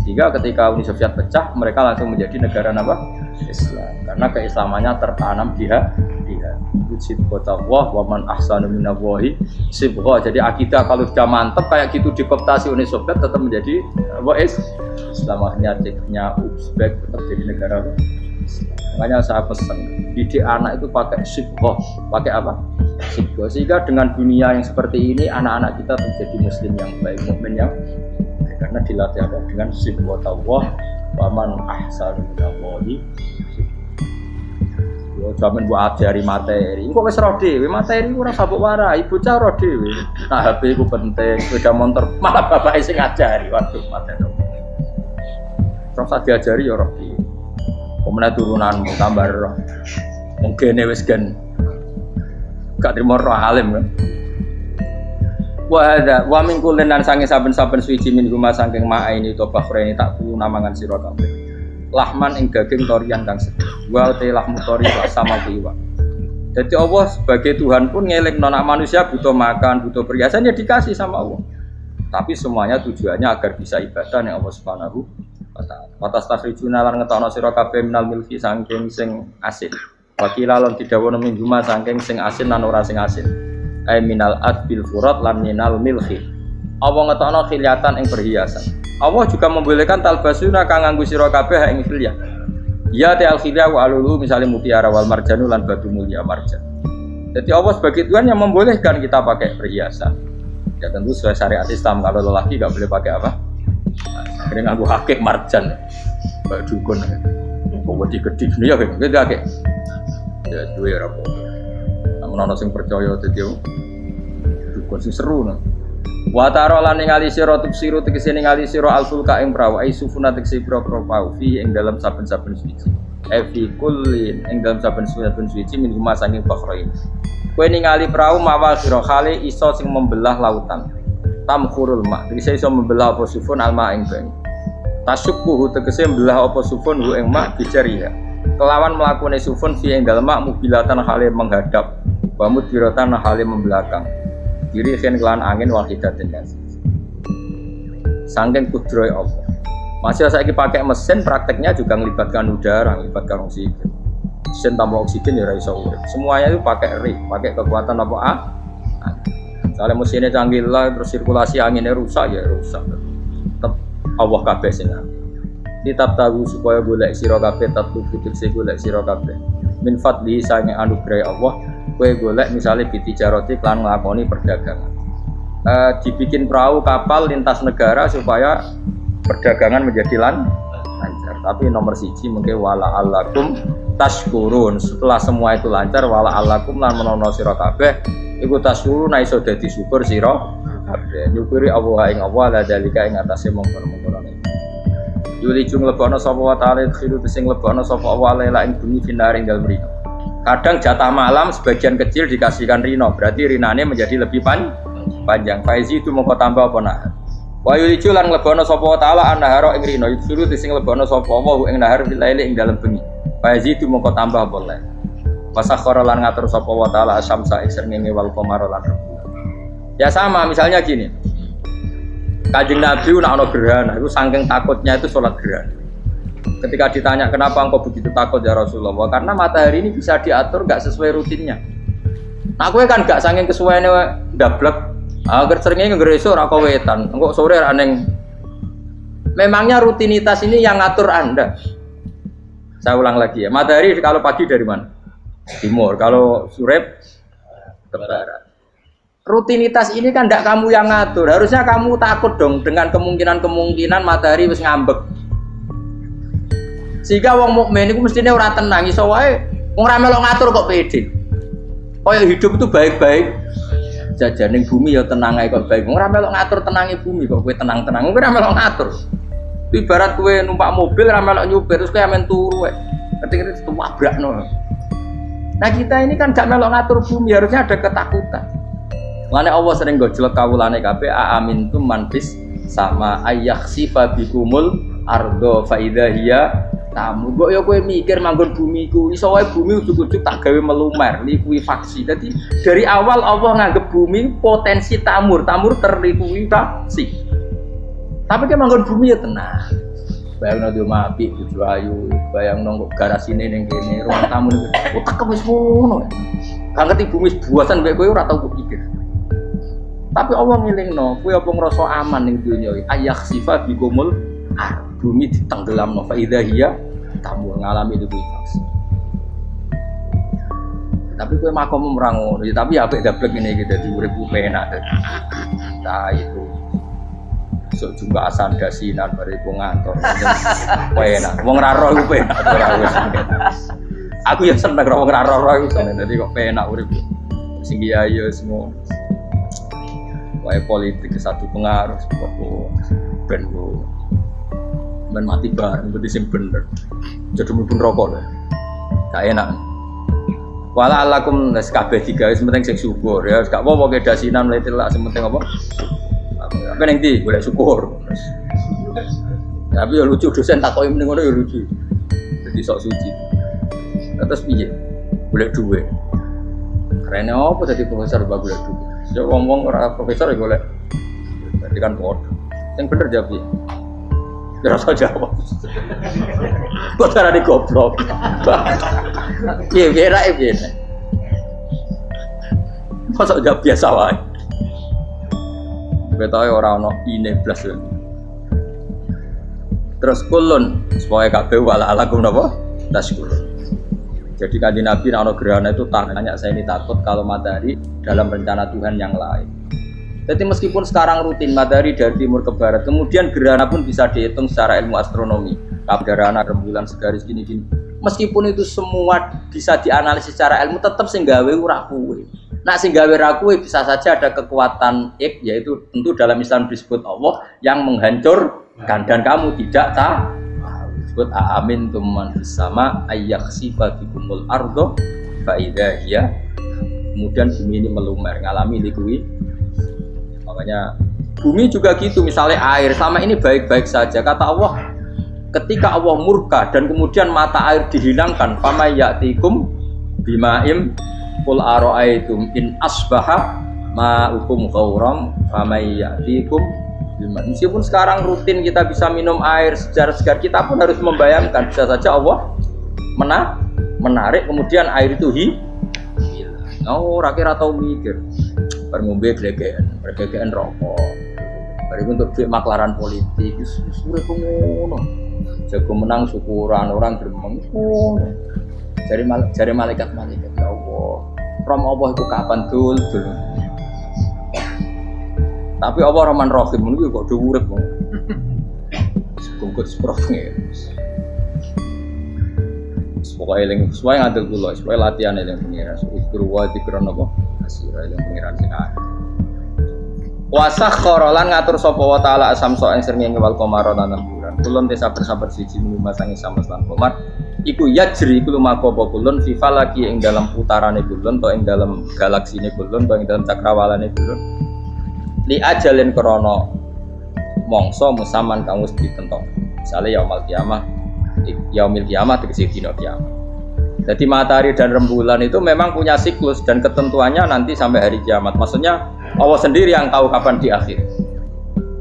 Sehingga ketika Uni Soviet pecah, mereka langsung menjadi negara apa? Islam. Karena keislamannya tertanam di hati. Sibghatullah wa man ahsanu minallahi sibghah. Jadi akidah kalau sudah mantap kayak gitu dikoptasi Uni Soviet tetap menjadi Islam. Akhirnya ceknya Uzbek tetap jadi negara Islam. Makanya saya pesan didik anak itu pakai sibghah. Pakai apa? Sibghah. Sehingga dengan dunia yang seperti ini anak-anak kita menjadi muslim yang baik, mukmin yang baik. Karena dilatih apa? Dengan sibghatullah wa man ahsanu minallahi sibghah. Jamin buat ajari materi. Kok wis ro dhewe materi ora sabuk warai, bocah ro dhewe. Nah, HP iku penting, sepeda motor malah bapake sing ngajari. Waduh, materi. Terus diajari ya ro dhewe. Pemene turunanmu tambah ro. Mungkin wis gen gak trimo ro alim kan. Wa min kullin lan sange saben-saben suci min huma saking ma'aini to bakhreni tak kulo namangan sira kabeh. Lahman ing daging torian kang sedih. Wa te lahmu tori sama kiwa. Jadi Allah sebagai Tuhan pun ngelingno nek manusia butuh makan, butuh perhiasan ya dikasih sama Allah. Tapi semuanya tujuannya agar bisa ibadah ning Allah Subhanahu wa taala. Watas takhrijuna lan ngetokno sira kabeh minal milki saking sing asin. Wakila lan didhawuhna min juma saking sing asin lan ora sing asin. Ai minal adbil furat lan minal milki. Allah ngetokno khiliatan ing perhiasan. Allah juga membolehkan talbasuna kang nganggo sira kabeh ing khilyah. Ya ta al-khilyah wa alulu misalnya mutiara wal marjanu lan batu mulia marjan. Jadi Allah sebagai Tuhan yang membolehkan kita pakai perhiasan. Ya tentu sesuai syariat Islam, kalau lelaki enggak boleh pakai apa? Akhirnya nganggo hakik marjan. Mbak dukun. Kok digedhi ya gitu akeh. Ya duwe ora apa. Namun ana sing percaya dadi dukun sing seru nah. Wa taro lan ningali sira tufsiru tegese ningali sira alfulka ing prawu ai sufuna tegese pro-pro pau fi ing dalam saben-saben suci. Fi kullin ing dalam saben-saben suci min huma saking bakhrain. Kowe ningali prawu mawal sira khali iso sing membelah lautan. Tamkhurul ma tegese iso membelah apa sufun alma ing banyu. Tasubbuhu tegese membelah apa sufun hu ing ma bijariha. Kelawan mlakune sufun fi ing dalem mubilatan khali menghadap wa mudbiratan khali membelakang. Diri khen kelan angin wahidatin kas. Saking kudroy Allah. Masih saiki pakai mesin prakteknya juga melibatkan udara, melibatkan oksigen. Mesin tanpa oksigen ya ora iso urip. Semuanya itu pakai ring, pakai kekuatan apa Soalnya mesinnya canggih lah, terus sirkulasi anginnya rusak ya rusak. Tetap Allah kabeh sing Kitab tahu supaya golek sira kabeh tatlu putik se golek sira kabeh. Min fadli sange anugerah Allah. Kowe golek misalnya bitijaroti lan nglakoni perdagangan. Dibikin perahu kapal lintas negara supaya perdagangan menjadi lancar. Tapi nomor siji mungkin wala allakum tashkurun. Setelah semua itu lancar wala allakum lan menono sira kabeh iku tashkurun iso dadi syukur sira kabeh. Nyukuri Allah ing Allah la dalika ing atase mongkon-mongkon. Yuli jung lebono sapa wa ta'ala khiru sing lebono sapa Allah la ing bumi finaring dalem rino. Kadang jatah malam sebagian kecil dikasihkan rino, berarti rinane menjadi lebih panjang. Faizi itu mongko tambah apa nah. Wa yulicu lan lebono sapa taala annahara ing rino, yusuru sing lebono sapa wa ing nahar fil laili ing dalem bengi. Faizi itu mongko tambah apa le. Wasakhara lan ngatur sapa wa taala asyamsa ing srengenge wal qamara lan rembulan. Ya sama misalnya gini. Kanjeng Nabi nek ana gerhana itu saking takutnya itu salat gerhana. Ketika ditanya kenapa engkau begitu takut ya Rasulullah, karena matahari ini bisa diatur gak sesuai rutinnya. Nah aku kan gak saking kesuaiannya dablek, agar seringnya ngeresur aku wetan, engkau sore aneh. Memangnya rutinitas ini yang ngatur Anda. Saya ulang lagi ya, matahari kalau pagi dari mana? Timur, kalau sore ke barat. Rutinitas ini kan tidak kamu yang ngatur, harusnya kamu takut dong dengan kemungkinan matahari wis ngambek. Sehingga wong mukmin iku mestine ora tenang iso wae wong ra melok ngatur kok pede. Kaya hidup itu baik-baik. Jajaning bumi ya tenang ae kok baik. Wong ra melok ngatur tenange bumi kok kowe tenang-tenang. Kowe ra melok ngatur. Ibarat kowe numpak mobil ra melok nyupir terus kowe amen turu wae. Ketika itu wabrakno. Nah kita ini kan gak melok ngatur bumi, harusnya ada ketakutan. Mane Allah sering gojlok kawulane kabeh amintum manfis sama ayakhsifa bikumul ardo fa idza hiya tamu. Kok ya kowe mikir manggon bumi ku iso wae bumi ujug-ujug tak gawe melumer, likuifaksi. Jadi dari awal Allah nganggep bumi potensi tamur terlikuifaksi. Tapi kan manggon bumi ya tenang. bayangno di omah apik bojo ayu, bayangno kok garasine ning kene, ruang tamu ning kene. Otak wis ngono. Gak ngerti bumi buasan mbek kowe ora tau kepikir. Tapi Allah ngilingno, kowe apa ngrasa aman ning donya iki? Ayakhsifa bikumul bumi ditenggelamno fa idza hiya tamu ngalami itu infeksi. Tapi kowe makom ora ngono, tapi apik dablek ngene iki dadi urip penak dadi. Nah itu sok juga asan dasinan bariku ngantor. Penak. Wong ra roh iku penak ora wis. Aku ya seneng wong ra roh iku seneng dadi kok penak urip. Sing kiai semua. Wae politik satu pengaruh pokok ben men mati bareng berarti sing bener. Jadi mlebu rokok lho. Gak enak. Wala alakum nes kabeh digawe penting sing syukur ya gak apa-apa ke dasinan mlete lak penting apa? Apa ning ndi golek syukur. Tapi ya lucu dosen takoki mending ngono ya lucu. Jadi sok suci. Terus piye? Golek dhuwit. Karena apa jadi profesor bab golek dhuwit? Ya ngomong ora profesor ya golek. Berarti kan podo. Sing bener jawab piye? Ya rasa jawab. Kok carane goblok. Piye piye. Masa jawab biasa wae. Betahe ora ana ine blas. Terus kulun supaya kabeh wala alakum napa? Taskurun. Jadi kanjeng Nabi ana gerhana itu tanya saya ini takut kalau matahari dalam rencana Tuhan yang lain. Jadi meskipun sekarang rutin matahari dari timur ke barat, kemudian gerhana pun bisa dihitung secara ilmu astronomi. Gerhana rembulan segaris gini-gini. Meskipun itu semua bisa dianalisis secara ilmu, tetap sing gawe ora kuwe. Nah sing gawe ra kuwe bisa saja ada kekuatan yaitu tentu dalam Islam disebut Allah yang menghancurkan dan kamu tidak tahu. Disebut amin tuman sama ayakhsifa bikumul ardo fa idza hiya. Kemudian bumi ini melumer ngalami likui. Makanya bumi juga gitu, misalnya air sama ini baik-baik saja. Kata Allah, ketika Allah murka dan kemudian mata air dihilangkan, fama ya'tikum bima'im qul ara'aytum in asbaha ma'ukum ghauram fama ya'tikum. Meskipun sekarang rutin kita bisa minum air segar-segar, kita pun harus membayangkan bisa saja Allah menarik kemudian air itu hilang. Oh, rakyat atau mikir, ngombe glegeken rokok. Bariku untuk duit maklaran politik, suwe ngono. Jago menang syukuran orang gremeng ngono. Jari malaikat ya Allah. Rom Allah itu kapan dul. Tapi Allah Rahman Rahim niku kok dhuwurip kok. Sebungkut sprofne. Pokoke eling sesuai ngadeg kula, sesuai latihan eling pengiran. Guru wa dikron apa? Asira eling pengiran sing akeh. Wa sakhkhara lan ngatur sapa wa taala samso ing srengenge wal qamara lan bulan. Kulun te sabar-sabar siji masangi samas lan qamar. Iku yajri iku lumaku apa kulun fi falaki ing dalam putarane kulun to ing dalam galaksine kulun to ing dalam cakrawalane kulun. Li ajalin krana mangsa musaman kang wis ditentok. Misale yaumul kiamah tegese dina kiamat. Jadi matahari dan rembulan itu memang punya siklus dan ketentuannya nanti sampai hari kiamat. Maksudnya Allah sendiri yang tahu kapan di akhir.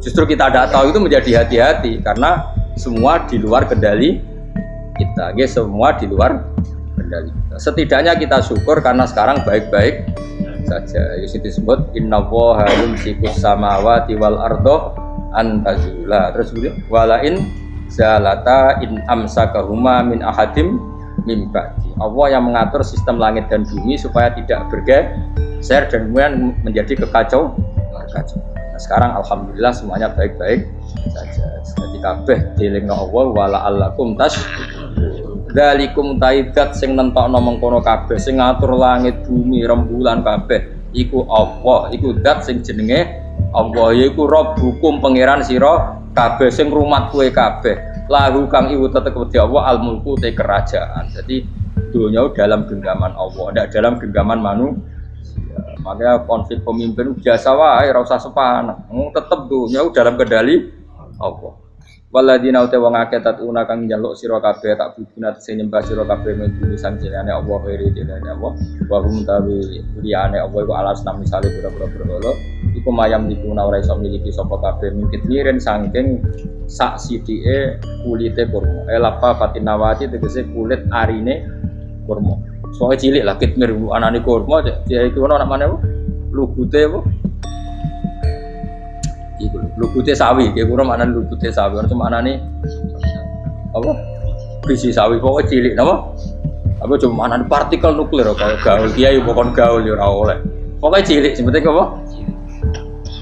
Justru kita tidak tahu itu menjadi hati-hati karena semua di luar kendali kita. Semua di luar kendali kita. Setidaknya kita syukur karena sekarang baik-baik saja. Itu disebut innallaha yumsikus samawati wal ardo an tazula. Terus walain zalata in amsakahuma min ahadim mim ba'di. Allah yang mengatur sistem langit dan bumi supaya tidak bergeser dan kemudian menjadi kekacauan. Nah, sekarang alhamdulillah semuanya baik-baik saja. Jadi kabeh dilingno Allah wala allakum tas dzalikum taidat sing nentokno mengkono kabeh sing ngatur langit bumi rembulan kabeh iku Allah, iku zat sing jenenge Allah, yaiku Rabbukum pangeran sira kabeh sing rumat kowe kabeh. Lahu kang iku tetep wedi Allah al mulku te kerajaan. Jadi dunia dalam genggaman Allah, tidak dalam genggaman manusia. Makanya konflik pemimpin biasa wae, ora usah sepan. Tetep dunia dalam kendali Allah. Waladina uta wong akeh tatuna kang njaluk sira kabeh tak bubuna sing nyembah sira kabeh mung sang jenenge Allah khairi jenenge Allah wa hum tawi liyane Allah iku alas nam misale pira-pira berhala iku mayam dikuna ora iso miliki sapa kabeh mungkin miren saking sak sithike kulite kurma elapa patinawati tegese kulit arine kurma soalnya cilik lah kitmir anane kurma dia itu ana namane apa lugute apa iku lugute sawi ki kurang maknane lugute sawi ora cuma anane apa biji sawi pokoke cilik napa apa cuma anane partikel nuklir kaya gaul kiai bukan gaul ya ora oleh pokoke cilik sing penting apa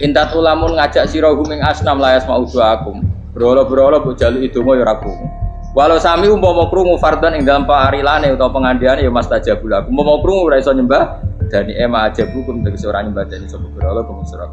intat ulamun ngajak sira guming asnam layas maudu akum berhala-berhala mbok jaluki donga ya ora krungu walau sami umpama krungu fardhan ing dalem parilane utawa pengandiane ya mastajabul aku umpama krungu ora iso nyembah dani ema ajabukum tegese ora nyembah dani sapa berhala kuwi sira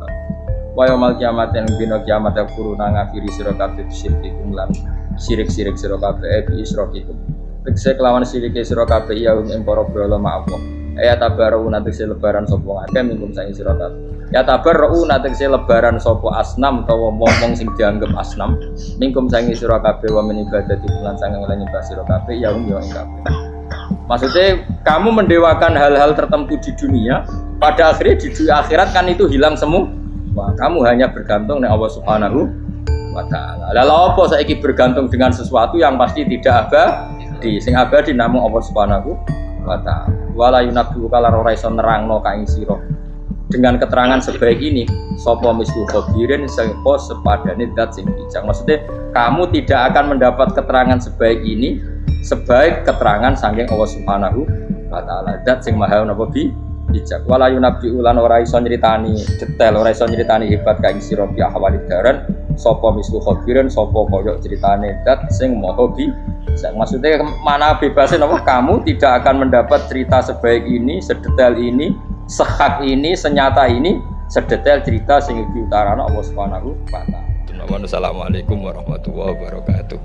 wa yaumil kiamat yang dina kiamat kuruna ngafiri sira kabeh syirikum lan sirik-sirik sira kabeh bi isrokikum tegese kelawan sirike sira kabeh ya ing para brala maapa ya tabaru nanti lebaran sapa ngake mingkum sang sira kabeh ya tabaru nanti lebaran sapa asnam utawa momong sing dianggep asnam mingkum sang sira kabeh wa min ibadati lan sang lan nyembah sira kabeh ya ing kabeh maksudnya kamu mendewakan hal-hal tertentu di dunia pada akhirnya di akhirat kan itu hilang semua. Wah, kamu hanya bergantung dengan Allah Subhanahu wa taala. Lalu apa saiki bergantung dengan sesuatu yang pasti tidak abadi. Sing abadi namung Allah Subhanahu wa taala. Wala yunabbu kala ora iso nerangno ka ing sira. Dengan keterangan sebaik ini, sapa mislu khabirin sapa sepadane zat sing bijak. Maksudnya kamu tidak akan mendapat keterangan sebaik ini sebaik keterangan saking Allah Subhanahu wa taala. Zat sing maha napa bijak wala yunabbi ulan ora iso nyritani detail ora iso nyritani hebat kaing sira bi ahwalid daran sapa mislu khabirin sapa kaya critane dat sing maha bijak maksudnya mana bebasnya napa kamu tidak akan mendapat cerita sebaik ini sedetail ini sehak ini senyata ini sedetail cerita sing diutarana Allah Subhanahu wa taala. Assalamualaikum warahmatullahi wabarakatuh.